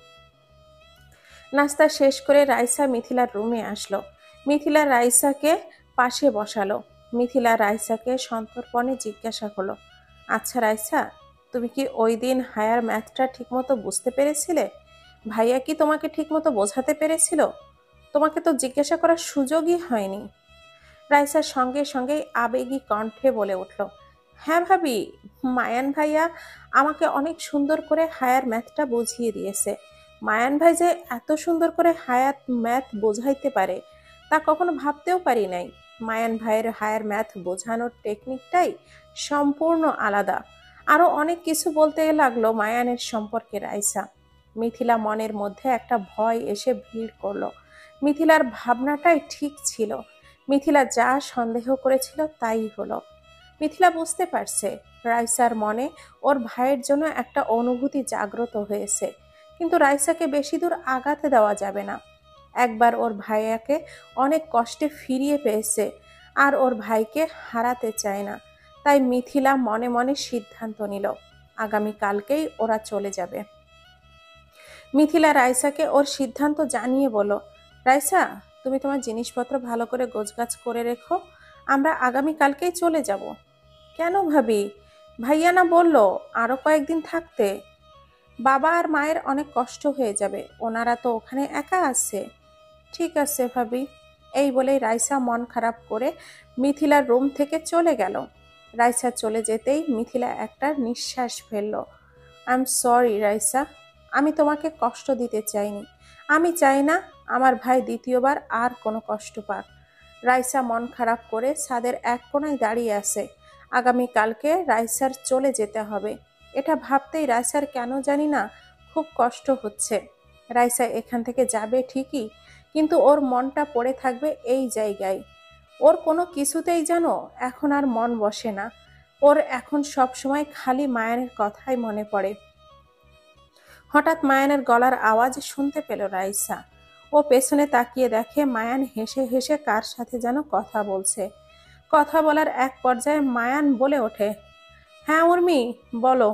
নাস্তা শেষ করে রাইসা মিথিলার রুমে আসলো। মিথিলা রাইসাকে পাশে বসালো। মিথিলা রাইসাকে সন্তর্পণে জিজ্ঞাসা করলো, আচ্ছা রাইসা, তুমি কি ওই দিন হায়ার ম্যাথটা ঠিকমতো বুঝতে পেরেছিলে? ভাইয়া কি তোমাকে ঠিকমতো বোঝাতে পেরেছিল? তোমাকে তো জিজ্ঞাসা করার সুযোগই হয়নি। রাইসার সঙ্গে সঙ্গেই আবেগী কণ্ঠে বলে উঠল, হ্যাঁ ভাবি, মায়ান ভাইয়া আমাকে অনেক সুন্দর করে হায়ার ম্যাথটা বুঝিয়ে দিয়েছে। মায়ান ভাই যে এত সুন্দর করে হায়ার ম্যাথ বোঝাইতে পারে তা কখনো ভাবতেও পারি নাই। মায়ান ভাইয়ের হায়ার ম্যাথ বোঝানোর টেকনিকটাই সম্পূর্ণ আলাদা। আরো অনেক কিছু বলতে লাগলো মায়ানের সম্পর্কে রাইসা। মিথিলা মনের মধ্যে একটা ভয় এসে ভিড় করলো। মিথিলার ভাবনাটাই ঠিক ছিল। মিথিলা যা সন্দেহ করেছিল তাই হলো। মিথিলা বুঝতে পারছে রাইসার মনে ওর ভাইয়ের জন্য একটা অনুভূতি জাগ্রত হয়েছে, কিন্তু রাইসাকে বেশি দূর আগাতে দেওয়া যাবে না। একবার ওর ভাইয়াকে অনেক কষ্টে ফিরিয়ে পেয়েছে, আর ওর ভাইকে হারাতে চায় না। তাই মিথিলা মনে মনে সিদ্ধান্ত নিল আগামীকালকেই ওরা চলে যাবে। মিথিলা রাইসাকে ওর সিদ্ধান্ত জানিয়ে বলল, রাইসা, তুমি তোমার জিনিসপত্র ভালো করে গোছগাছ করে রেখো, আমরা আগামীকালকেই চলে যাব। কেন ভাবি? ভাইয়া না বলল আরো কয়েকদিন থাকতে? বাবা আর মায়ের অনেক কষ্ট হয়ে যাবে, ওনারা তো ওখানে একা আছে। ঠিক আছে ভাবি। এই বলেই রাইসা মন খারাপ করে মিথিলার রুম থেকে চলে গেল। রাইসা চলে যেতেই মিথিলা একটা নিঃশ্বাস ফেলল। আই এম সরি রাইসা, আমি তোমাকে কষ্ট দিতে চাইনি। আমি চাই না আমার ভাই দ্বিতীয়বার আর কোনো কষ্ট পাক। রাইসা মন খারাপ করে ছাদের এক কোণায় দাঁড়িয়ে আছে। আগামীকালকে রাইসার চলে যেতে হবে। এটা ভাবতেই রাইসার কেন জানি না খুব কষ্ট হচ্ছে। রাইসা এখান থেকে যাবে ঠিকই, কিন্তু ওর মনটা পড়ে থাকবে এই জায়গায়। ওর কোনো কিছুতেই যেন এখন আর মন বসে না। ওর এখন সব সময় খালি মায়ানের কথাই মনে পড়ে। হঠাৎ মায়ানের গলার আওয়াজ শুনতে পেল রাইসা। ও পেছনে তাকিয়ে দেখে মায়ান হেসে হেসে কার সাথে যেন কথা বলছে। কথা বলার এক পর্যায়ে মায়ান বলে ওঠে, হ্যাঁ উর্মি, বলো।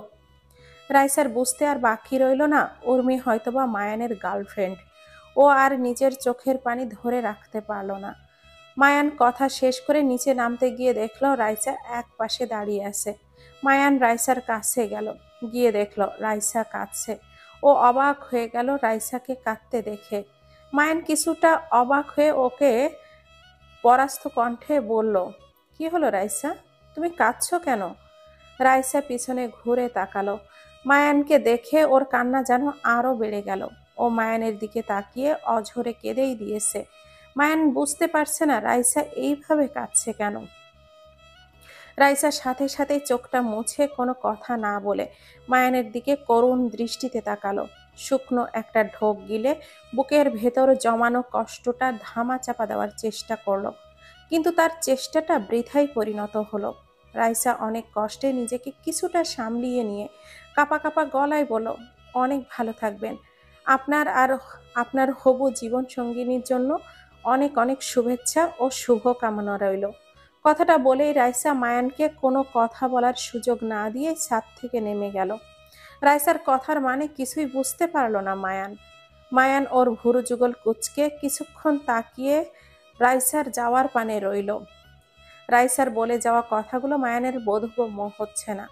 রাইসার বুঝতে আর বাকি রইল না উর্মি হয়তোবা মায়ানের গার্লফ্রেন্ড। ও আর নিজের চোখের পানি ধরে রাখতে পারল না। মায়ান কথা শেষ করে নিচে নামতে গিয়ে দেখলো রাইসা এক পাশে দাঁড়িয়ে আছে। মায়ান রাইসার কাছে গেল, গিয়ে দেখলো রাইসা কাঁদছে। ও অবাক হয়ে গেল রাইসাকে কাঁদতে দেখে। মায়ান কিছুটা অবাক হয়ে ওকে পরাস্ত কণ্ঠে বলল, কি হলো রাইসা, তুমি কাঁদছো কেন? রাইসা পিছনে ঘুরে তাকালো। মায়ানকে দেখে ওর কান্না যেন আরো বেড়ে গেল। ও মায়ানের দিকে তাকিয়ে অঝরে কেঁদেই দিয়েছে। মায়ান বুঝতে পারছে না রাইসা এইভাবে কাঁদছে কেন। রাইসার সাথে সাথে চোখটা মুছে কোনো কথা না বলে মায়ানের দিকে করুণ দৃষ্টিতে তাকালো। শুকনো একটা ঢোক গিলে বুকের ভেতর জমানো কষ্টটা ধামা চাপা দেওয়ার চেষ্টা করলো, কিন্তু তার চেষ্টাটা বৃথাই পরিণত হলো। রাইসা অনেক কষ্টে নিজেকে কিছুটা সামলিয়ে নিয়ে কাপা কাপা গলায় বলল, অনেক ভালো থাকবেন। আপনার আর আপনার হবু জীবন সঙ্গিনীর জন্য অনেক অনেক শুভেচ্ছা ও শুভ কামনা রইল। কথাটা বলেই রাইসা মায়ানকে কোনো কথা বলার সুযোগ না দিয়ে ছাদ থেকে নেমে গেল। রাইসার কথার মানে কিছুই বুঝতে পারল না মায়ান। মায়ান ওর ভুরু যুগল কুচকে কিছুক্ষণ তাকিয়ে রাইসার যাওয়ার পানে রইল। রাইসার বলে যাওয়া কথাগুলো মায়ানের বোধগম্য হচ্ছে না।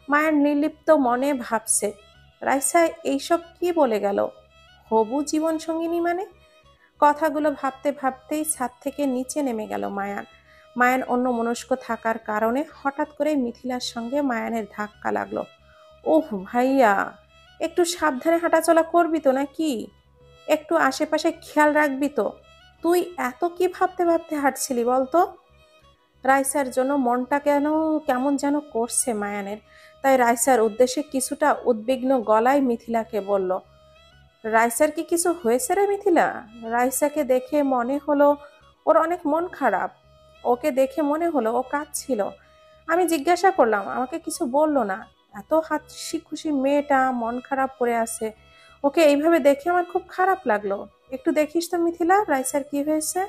মায়ান নির্লিপ্ত মনে ভাবছে, রাইসা এইসব কি বলে গেল? হবু জীবন সঙ্গিনী মানে? কথাগুলো ভাবতে ভাবতেই ছাদ থেকে নিচে নেমে গেল মায়ান। মায়ান অন্যমনস্ক থাকার কারণে হঠাৎ করে মিথিলার সঙ্গে মায়ানের ধাক্কা লাগলো। ওহ ভাইয়া, একটু সাবধানে হাঁটাচলা করবি তো নাকি? একটু আশেপাশে খেয়াল রাখবি তো? তুই এত কি ভাবতে ভাবতে হাঁটছিলি বলতো? রাইসার জন্য মনটা কেমন যেন করছে মায়ানের। তাই রাইসার উদ্দেশ্যে কিছুটা উদ্বিগ্ন গলায় মিথিলাকে বলল, রাইসার কি কিছু হয়েছে রে মিথিলা? রাইসাকে দেখে মনে হলো ওর অনেক মন খারাপ। ওকে দেখে মনে হলো ও কাঁদছিল। আমি জিজ্ঞাসা করলাম, আমাকে কিছু বললো না। এত হাসি খুশি মেয়েটা মন খারাপ করে আছে, ওকে এইভাবে দেখে আমার খুব খারাপ লাগলো। একটু দেখিস তো মিথিলা, রাইসার কি হয়েছে।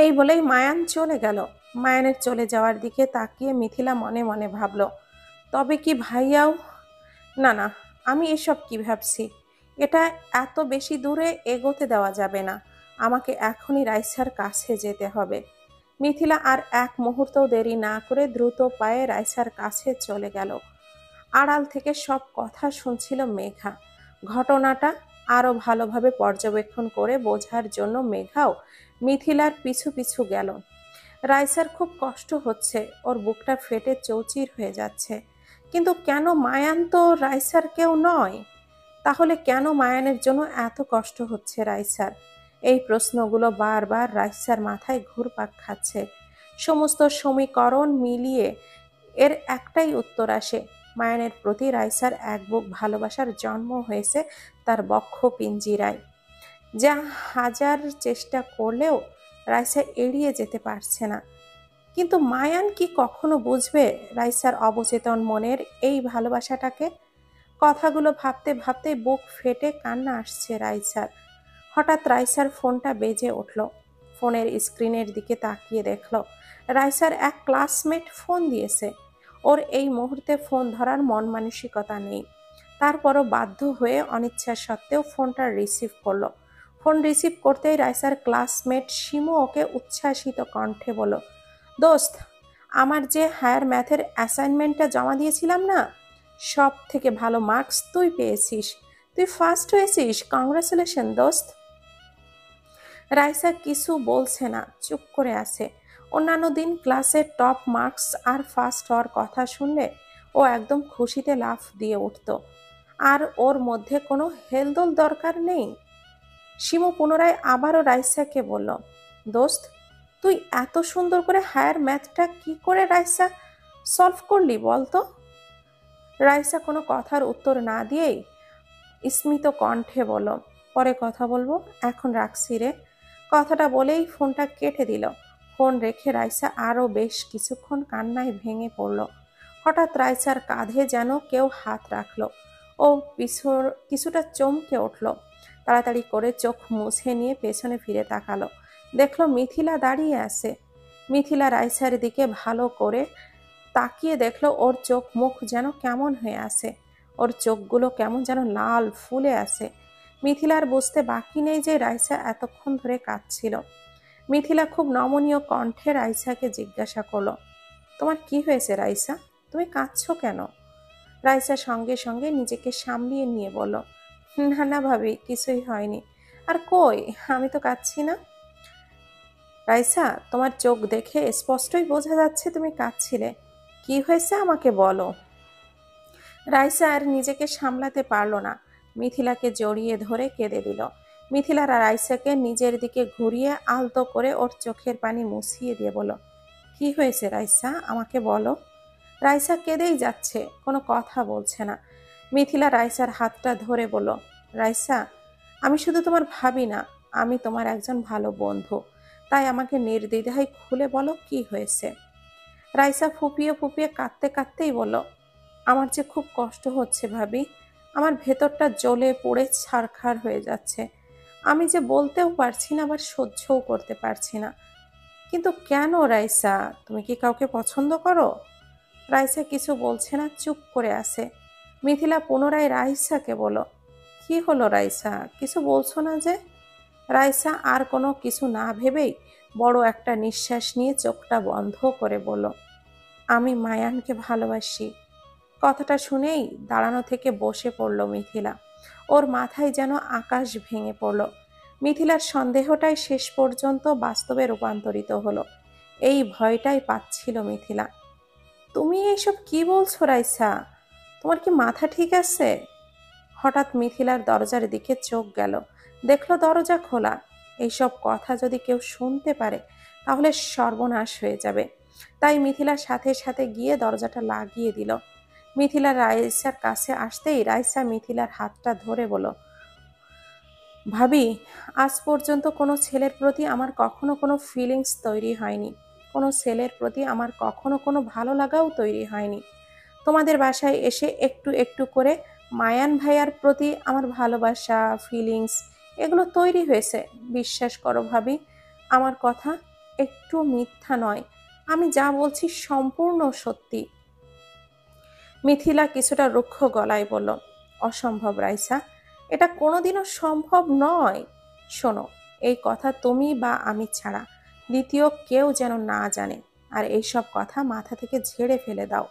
এই বলেই মায়ান চলে গেল। মায়ানের চলে যাওয়ার দিকে তাকিয়ে মিথিলা মনে মনে ভাবল, তবে কি ভাইয়াও? না না, আমি এসব কি ভাবছি? এটা এত বেশি দূরে এগোতে দেওয়া যাবে না। আমাকে এখনই রাইসার কাছে যেতে হবে। মিথিলা আর এক মুহূর্তও দেরি না করে দ্রুত পায়ে রাইসার কাছে চলে গেল। আড়াল থেকে সব কথা শুনছিল মেঘা। ঘটনাটা আরো ভালোভাবে পর্যবেক্ষণ করে বোঝার জন্য মেঘাও মিথিলার পিছু পিছু গেল। রাইসার খুব কষ্ট হচ্ছে, ওর বুকটা ফেটে চৌচির হয়ে যাচ্ছে। কিন্তু কেন? মায়ান তো রাইসার কেউ নয়। তাহলে কেন মায়ানের জন্য এত কষ্ট হচ্ছে রাইসার? এই প্রশ্নগুলো বারবার রাইসার মাথায় ঘুরপাক খাচ্ছে। সমস্ত সমীকরণ মিলিয়ে এর একটাই উত্তর আসে, মায়ানের প্রতি রাইসার এক বুক ভালোবাসার জন্ম হয়েছে তার বক্ষ পিঞ্জিরায়, যা হাজার চেষ্টা করলেও রাইসা এড়িয়ে যেতে পারছে না। কিন্তু মায়ান কি কখনো বুঝবে রাইসার অবচেতন মনের এই ভালোবাসাটাকে? কথাগুলো ভাবতে ভাবতে বুক ফেটে কান্না আসছে রাইসার। হঠাৎ রাইসার ফোনটা বেজে উঠল। ফোনের স্ক্রিনের দিকে তাকিয়ে দেখল রাইসার এক ক্লাসমেট ফোন দিয়েছে। ওর এই মুহূর্তে ফোন ধরার মন মানসিকতা নেই, তারপরও বাধ্য হয়ে অনিচ্ছা সত্ত্বেও ফোনটা রিসিভ করলো। ফোন রিসিভ করতেই রাইসার ক্লাসমেট শিমু ওকে উচ্ছ্বাসিত কণ্ঠে বলল, দোস্ত, আমার যে হায়ার ম্যাথের অ্যাসাইনমেন্টটা জমা দিয়েছিলাম না, সব থেকে ভালো মার্কস তুই পেয়েছিস। তুই ফার্স্ট হয়েছিস, কংগ্রাচুলেশন দোস্ত। রাইসা কিছু বলছে না, চুপ করে আছে। অন্যান্য দিন ক্লাসে টপ মার্কস আর ফার্স্ট হওয়ার কথা শুনলে ও একদম খুশিতে লাফ দিয়ে উঠত, আর ওর মধ্যে কোনো হেলদোল দরকার নেই। শিমু পুনরায় আবারও রাইসাকে বলল, দোস্ত, তুই এত সুন্দর করে হায়ার ম্যাথটা কি করে রাইসা সলভ করলি বলতো? রাইসা কোনো কথার উত্তর না দিয়েই স্মিত কণ্ঠে বলল, পরে কথা বলবো, এখন রাখছি রে। কথাটা বলেই ফোনটা কেটে দিল। ফোন রেখে রাইসা আরও বেশ কিছুক্ষণ কান্নায় ভেঙে পড়ল। হঠাৎ রাইসার কাঁধে যেন কেউ হাত রাখলো। ও কিছুটা চমকে উঠল। তাড়াতাড়ি করে চোখ মুছে নিয়ে পেছনে ফিরে তাকালো। দেখলো মিথিলা দাঁড়িয়ে আছে। মিথিলা রাইসার দিকে ভালো করে তাকিয়ে দেখলো ওর চোখ মুখ যেন কেমন হয়ে আছে। ওর চোখগুলো কেমন যেন লাল ফুলে আছে। মিথিলার বুঝতে বাকি নেই যে রাইসা এতক্ষণ ধরে কাঁদছিল। মিথিলা খুব নমনীয় কণ্ঠে রাইসাকে জিজ্ঞাসা করলো, তোমার কি হয়েছে রাইসা? তুমি কাঁদছো কেন? রাইসা সঙ্গে সঙ্গে নিজেকে সামলিয়ে নিয়ে বলল, না না ভাবি, কিছুই হয়নি। আর কই, আমি তো কাঁদছি না। রাইসা, তোমার চোখ দেখে স্পষ্টই বোঝা যাচ্ছে তুমি কাঁদছিলে। কি হয়েছে আমাকে বলো। রাইসা আর নিজেকে সামলাতে পারল না, মিথিলাকে জড়িয়ে ধরে কেঁদে দিল। মিথিলা রাইসাকে নিজের দিকে ঘুরিয়ে আলতো করে ওর চোখের পানি মুছিয়ে দিয়ে বলল, কি হয়েছে রাইসা, আমাকে বলো। রাইসা কেঁদেই যাচ্ছে, কোনো কথা বলছে না। মিথিলা রাইসার হাতটা ধরে বলল, রাইসা, আমি শুধু তোমার ভাবি না, আমি তোমার একজন ভালো বন্ধু। তাই আমাকে নির্দ্বিধায় খুলে বলো কি হয়েছে। রাইসা ফুপিয়ে ফুপিয়ে কাঁদতে কাঁদতেই বলল, আমার যে খুব কষ্ট হচ্ছে ভাবি। আমার ভেতরটা জ্বলে পুড়ে ছারখার হয়ে যাচ্ছে। আমি যে বলতেও পারছি না, আবার সহ্যও করতে পারছি না। কিন্তু কেন রাইসা, তুমি কি কাউকে পছন্দ করো? রাইসা কিছু বলছে না, চুপ করে আছে। মিথিলা পুনরায় রাইসাকে বলো, কি হলো রাইসা, কিছু বলছো না যে? রাইসা আর কোনো কিছু না ভেবেই বড় একটা নিঃশ্বাস নিয়ে চোখটা বন্ধ করে বলল, আমি মায়ানকে ভালোবাসি। কথাটা শুনেই দাঁড়ানো থেকে বসে পড়ল মিথিলা। ওর মাথায় যেন আকাশ ভেঙে পড়ল। মিথিলার সন্দেহটাই শেষ পর্যন্ত বাস্তবে রূপান্তরিত হলো। এই ভয়টাই পাচ্ছিল মিথিলা। তুমি এইসব কি বলছো রাইসা? তোমার কি মাথা ঠিক আছে? হঠাৎ মিথিলার দরজার দিকে চোখ গেল। দেখলো দরজা খোলা। এইসব কথা যদি কেউ শুনতে পারে তাহলে সর্বনাশ হয়ে যাবে। তাই মিথিলার সাথে সাথে গিয়ে দরজাটা লাগিয়ে দিল। মিথিলা রাইসার কাছে আসতেই রাইসা মিথিলার হাতটা ধরে বলল, ভাবি, আজ পর্যন্ত কোনো ছেলের প্রতি আমার কখনো কোনো ফিলিংস তৈরি হয়নি। কোনো ছেলের প্রতি আমার কখনো কোনো ভালো লাগাও তৈরি হয়নি। তোমাদের বাসায় এসে একটু একটু করে মায়ান ভাইয়ার প্রতি আমার ভালোবাসা, ফিলিংস এগুলো তৈরি হয়েছে। বিশ্বাস করো ভাবি, আমার কথা একটু মিথ্যা নয়। আমি যা বলছি সম্পূর্ণ সত্যি। মিথিলা কিছুটা রুক্ষ গলায় বলল, অসম্ভব রাইসা, এটা কোনোদিনও সম্ভব নয়। শোনো, এই কথা তুমি বা আমি ছাড়া দ্বিতীয় কেউ যেন না জানে। আর এইসব কথা মাথা থেকে ঝেড়ে ফেলে দাও।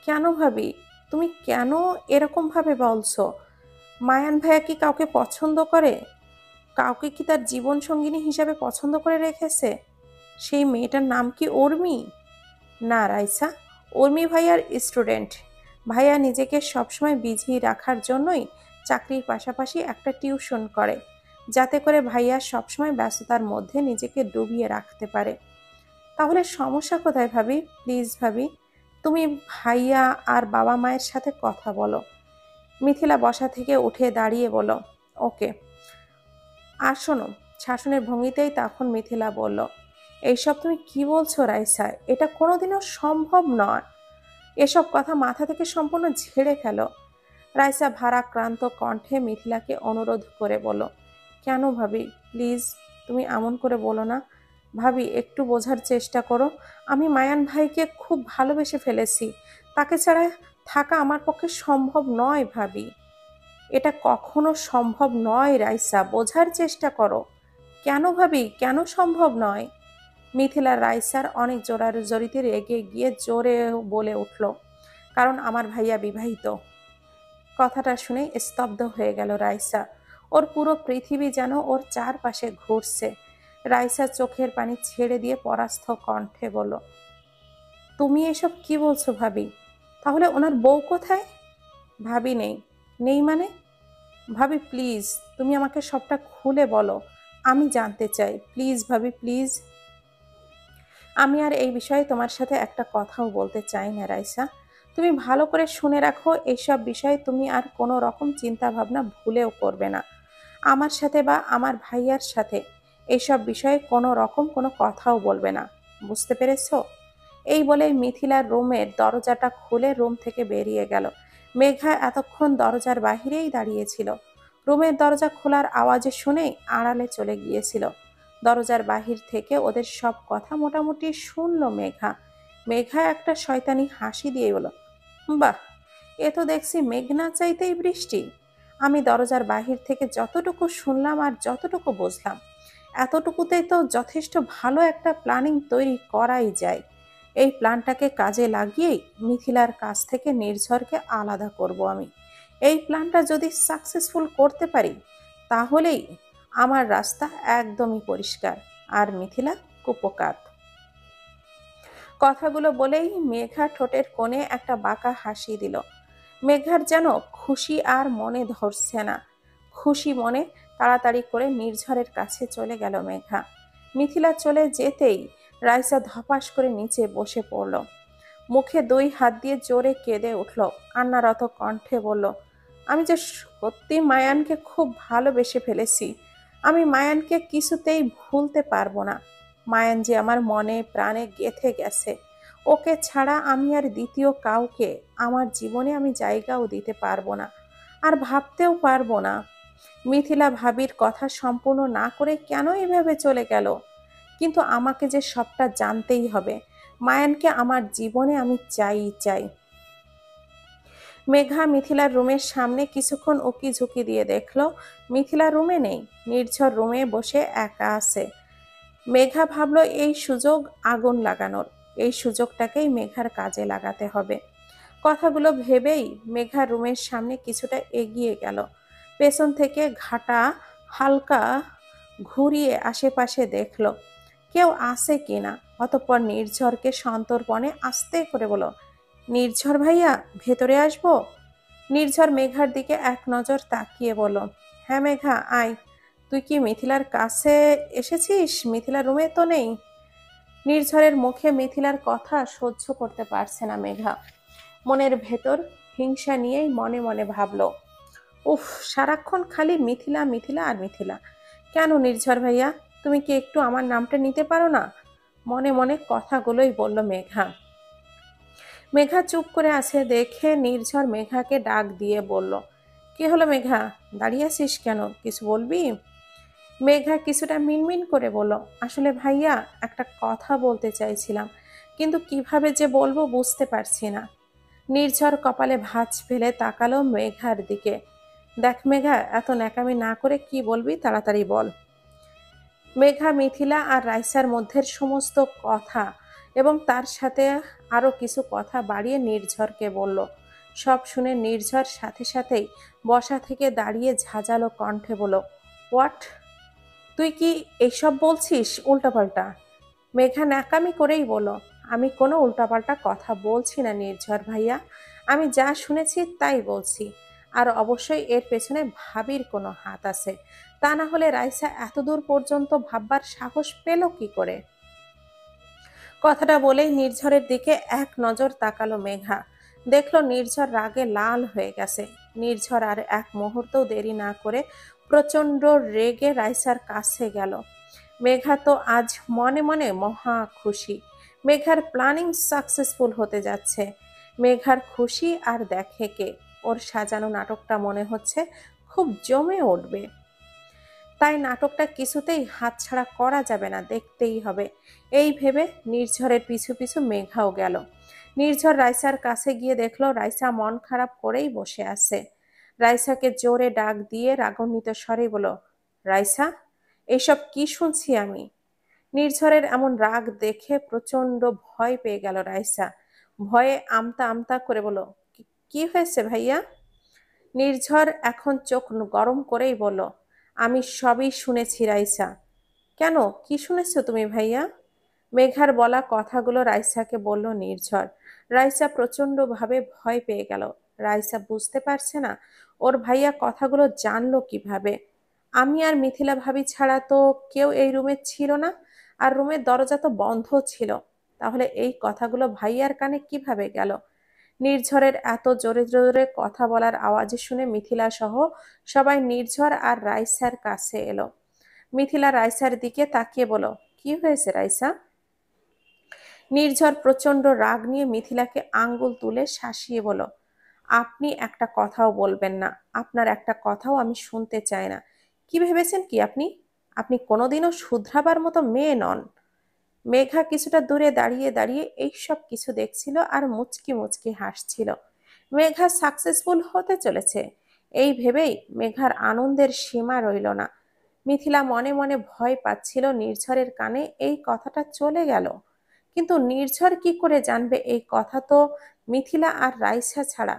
কেন ভাবি, তুমি কেন এরকম ভাবে বলছো? মায়ান ভাইয়া কি কাউকে পছন্দ করে? কাউকে কি তার জীবন সঙ্গিনী হিসাবে পছন্দ করে রেখেছে? সেই মেয়েটার নাম কি উর্মি? না রাইসা, উর্মি ভাইয়ার স্টুডেন্ট। ভাইয়া নিজেকে সবসময় বিজি রাখার জন্যই চাকরির পাশাপাশি একটা টিউশন করে, যাতে করে ভাইয়া সবসময় ব্যস্ততার মধ্যে নিজেকে ডুবিয়ে রাখতে পারে। তাহলে সমস্যা কোথায় ভাবি? প্লিজ ভাবি, তুমি ভাইয়া আর বাবা মায়ের সাথে কথা বলো। মিথিলা বসা থেকে উঠে দাঁড়িয়ে বলো, ওকে। আর শোনো, শাসনের ভঙ্গিতেই তখন মিথিলা বলল, এইসব তুমি কি বলছো রাইসা? এটা কোনোদিনও সম্ভব নয়। এসব কথা মাথা থেকে সম্পূর্ণ ঝেড়ে ফেলো। রাইসা ভারাক্রান্ত কণ্ঠে মিথিলাকে অনুরোধ করে বলল, কেন ভাবি, প্লিজ তুমি এমন করে বলো না। ভাবি, একটু বোঝার চেষ্টা করো। আমি মায়ান ভাইকে খুব ভালোবেসে ফেলেছি। তাকে ছাড়া থাকা আমার পক্ষে সম্ভব নয় ভাবি। এটা কখনো সম্ভব নয় রাইসা, বোঝার চেষ্টা করো। কেন ভাবি, কেন সম্ভব নয়? মিথিলা রাইসার অনেক জোরাজোরিতে রেগে গিয়ে জোরে বলে উঠল, কারণ আমার ভাইয়া বিবাহিত। কথাটা শুনে স্তব্ধ হয়ে গেল রাইসা। ওর পুরো পৃথিবী যেন ওর চারপাশে ঘুরছে। রাইসা চোখের পানি ছেড়ে দিয়ে পরাস্ত কণ্ঠে বলল, তুমি এসব কি বলছো ভাবি? তাহলে ওনার বউ কোথায়? ভাবি নেই? নেই মানে? ভাবি প্লিজ, তুমি আমাকে সবটা খুলে বলো। আমি জানতে চাই, প্লিজ ভাবি, প্লিজ। আমি আর এই বিষয়ে তোমার সাথে একটা কথাও বলতে চাই না রাইসা। তুমি ভালো করে শুনে রাখো, এইসব বিষয়ে তুমি আর কোনো রকম চিন্তা ভাবনা ভুলেও করবে না। আমার সাথে বা আমার ভাইয়ার সাথে এইসব বিষয়ে কোনো রকম কোনো কথাও বলবে না। বুঝতে পেরেছো? এই বলে মিথিলার রুমের দরজাটা খুলে রুম থেকে বেরিয়ে গেল। মেঘা এতক্ষণ দরজার বাহিরেই দাঁড়িয়েছিল। রুমের দরজা খোলার আওয়াজে শুনেই আড়ালে চলে গিয়েছিল। দরজার বাহির থেকে ওদের সব কথা মোটামুটি শুনল মেঘা। মেঘা একটা শয়তানি হাসি দিয়ে বলল, বাহ, এ তো দেখছি মেঘনা চাইতেই বৃষ্টি। আমি দরজার বাহির থেকে যতটুকু শুনলাম আর যতটুকু বুঝলাম, এতটুকুতেই তো যথেষ্ট ভালো একটা প্ল্যানিং তৈরি করাই যায়। এই প্ল্যানটাকে কাজে লাগিয়েই মিথিলার কাছ থেকে নির্ঝরকে আলাদা করব আমি। এই প্ল্যানটা যদি সাকসেসফুল করতে পারি, তাহলেই আমার রাস্তা একদমই পরিষ্কার আর মিথিলা কুপোকাত। কথাগুলো বলেই মেঘা ঠোঁটের কোণে একটা বাঁকা হাসি দিল। মেঘার যেন খুশি আর মনে ধরছে না। খুশি মনে তাড়াতাড়ি করে নির্ঝরের কাছে চলে গেল মেঘা। মিথিলা চলে যেতেই রাইসা ধপাস করে নিচে বসে পড়ল। মুখে 2 হাত দিয়ে জোরে কেঁদে উঠল। কান্নারত কণ্ঠে বলল, আমি যে সত্যি মায়ানকে খুব ভালোবেসে ফেলেছি। আমি মায়ানকে কিছুতেই ভুলতে পারবো না। মায়ান যে আমার মনে প্রাণে গেঁথে গেছে। ওকে ছাড়া আমি আর দ্বিতীয় কাউকে আমার জীবনে আমি জায়গাও দিতে পারবো না, আর ভাবতেও পারবো না। মিথিলা ভাবির কথা সম্পূর্ণ না করে কেন এভাবে চলে গেল? কিন্তু আমাকে যে সবটা জানতেই হবে। মায়ানকে আমার জীবনে আমি চাই চাই। মেঘা মিথিলার রুমের সামনে কিছুক্ষণ উকি ঝুঁকি দিয়ে দেখলো মিথিলা রুমে নেই। নির্ঝর রুমে বসে একা আছে। মেঘা ভাবলো এই সুযোগ আগুন লাগানোর। এই সুযোগটাকেই মেঘার কাজে লাগাতে হবে। কথাগুলো ভেবেই মেঘা রুমের সামনে কিছুটা এগিয়ে গেল। পেছন থেকে ঘাটা হালকা ঘুরিয়ে আশেপাশে দেখলো কেউ আছে কিনা। অতঃপর নির্ঝরকে সন্তর্পণে আস্তে করে বলল, নির্ঝর ভাইয়া, ভেতরে আসবো? নির্ঝর মেঘার দিকে এক নজর তাকিয়ে বলল, হ্যাঁ মেঘা, আয়। তুই কি মিথিলার কাছে এসেছিস? মিথিলা রুমে তো নেই। নির্ঝরের মুখে মিথিলার কথা সহ্য করতে পারছে না মেঘা। মনের ভেতর হিংসা নিয়েই মনে মনে ভাবল, উফ, সারাক্ষণ খালি মিথিলা মিথিলা আর মিথিলা। কেন নির্ঝর ভাইয়া, তুমি কি একটু আমার নামটা নিতে পারো না? মনে মনে কথাগুলোই বলল মেঘা। মেঘা চুপ করে আছে দেখে নির্ঝর মেঘাকে ডাক দিয়ে বলল, কি হলো মেঘা, দাঁড়িয়ে আছিস কেন, কিছু বলবি? মেঘা কিছুটা মিনমিন করে বলল, আসলে ভাইয়া, একটা কথা বলতে চাইছিলাম, কিন্তু কিভাবে যে বলবো বুঝতে পারছি না। নির্ঝর কপালে ভাঁজ ফেলে তাকালো মেঘার দিকে। দেখ মেঘা, এত ন্যাকামি না করে কি বলবি তাড়াতাড়ি বল। মেঘা মিথিলা আর রাইসার মধ্যের সমস্ত কথা এবং তার সাথে আরো কিছু কথা বাড়িয়ে নির্ঝরকে বলল। সব শুনে নির্ঝর সাথে সাথেই বসা থেকে দাঁড়িয়ে ঝাঁঝালো কণ্ঠে বলল, হোয়াট? তুই কি এইসব বলছিস উল্টাপাল্টা? মেঘা ন্যাকামি করেই বলল, আমি কোনো উল্টাপাল্টা কথা বলছি না নির্ঝর ভাইয়া। আমি যা শুনেছি তাই বলছি। আর অবশ্যই এর পেছনে ভাবির কোনো হাত আছে। তা না হলে রাইসা এতদূর পর্যন্ত ভাববার সাহস পেল কি করে? কথাটা বলেই নির্ঝরের দিকে এক নজর তাকালো মেঘা। দেখলো নির্ঝর রাগে লাল হয়ে গেছে। নির্ঝর আর এক মুহূর্তও দেরি না করে প্রচন্ড রেগে রাইসার কাছে গেল। মেঘা তো আজ মনে মনে মহা খুশি। মেঘার প্ল্যানিং সাকসেসফুল হতে যাচ্ছে। মেঘার খুশি আর দেখে কে। ওর সাজানো নাটকটা মনে হচ্ছে খুব জমে উঠবে। তাই নাটকটা কিছুতেই হাতছাড়া করা যাবে না, দেখতেই হবে। এই ভেবে নির্ঝরের পিছু পিছু মেঘাও গেল। নির্ঝর রাইসার কাছে গিয়ে দেখলো রাইসা মন খারাপ করেই বসে আছে। রাইসাকে জোরে ডাক দিয়ে রাগান্বিত স্বরে বলল, রাইসা, এসব কি শুনছি আমি? নির্ঝরের এমন রাগ দেখে প্রচন্ড ভয় পেয়ে গেল রাইসা। ভয়ে আমতা আমতা করে বলল, কি হয়েছে ভাইয়া? নির্ঝর এখন চোখ গরম করেই বলল, আমি সবই শুনেছি রাইসা। কেন, কি শুনেছো তুমি ভাইয়া? মেঘার বলা কথাগুলো রাইসাকে বলল নির্ঝর। রাইসা প্রচন্ডভাবে ভয় পেয়ে গেল। রাইসা বুঝতে পারছে না ওর ভাইয়া কথাগুলো জানলো কিভাবে। আমি আর মিথিলা ভাবি ছাড়া তো কেউ এই রুমে ছিল না, আর রুমের দরজা তো বন্ধ ছিল। তাহলে এই কথাগুলো ভাইয়ার কানে কিভাবে গেল? নির্ঝরের এত জোরে জোরে কথা বলার আওয়াজ শুনে মিথিলা সহ সবাই নির্ঝর আর রাইসার কাছে এলো। মিথিলা রাইসার দিকে তাকিয়ে বলল, কি হয়েছে রাইসা? নির্ঝর প্রচন্ড রাগ নিয়ে মিথিলাকে আঙ্গুল তুলে শাসিয়ে বলল, আপনি একটা কথাও বলবেন না, আপনার একটা কথাও আমি শুনতে চাই না। কি ভেবেছেন কি আপনি? আপনি কোনোদিনও শুধরাবার মতো মেয়ে নন। মেঘা কিছুটা দূরে দাঁড়িয়ে দাঁড়িয়ে এইসব কিছু দেখছিল আর মুচকি মুচকি হাসছিল। মেঘা সাকসেসফুল হতে চলেছে, এই ভেবেই মেঘার আনন্দের সীমা রইল না। মিথিলা মনে মনে ভয় পাচ্ছিল নির্ঝরের কানে এই কথাটা চলে গেল। কিন্তু নির্ঝর কি করে জানবে এই কথা? তো মিথিলা আর রাইসা ছাড়া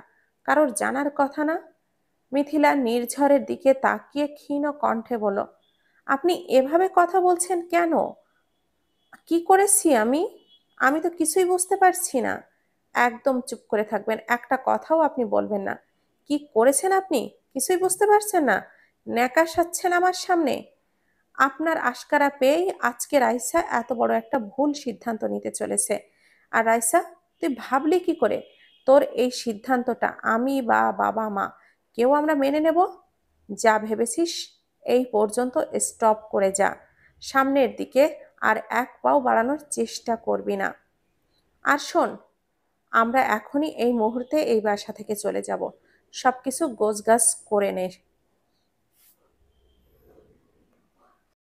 কারোর জানার কথা না। মিথিলা নির্ঝরের দিকে তাকিয়ে ক্ষীণ কণ্ঠে বলল, আপনি এভাবে কথা বলছেন কেন? কি করেছি আমি? আমি তো কিছুই বুঝতে পারছি না। একদম চুপ করে থাকবেন, একটা কথাও আপনি বলবেন না। কি করেছেন আপনি? কিছুই বুঝতে পারছেন না? ন্যাকা সাজছেন আমার সামনে। আপনার আশকারা পেয়েই আজকে রাইসা এত বড় একটা ভুল সিদ্ধান্ত নিতে চলেছে। আর রাইসা, তুই ভাবলি কি করে তোর এই সিদ্ধান্তটা আমি বা বাবা মা কেউ আমরা মেনে নেব? যা ভেবেছিস এই পর্যন্ত স্টপ করে যা। সামনের দিকে আর এক পাও বাড়ানোর চেষ্টা করবি না। আর শোন, আমরা এখনই এই মুহূর্তে এই বাসা থেকে চলে যাব। সবকিছু গোছগাছ করে নে।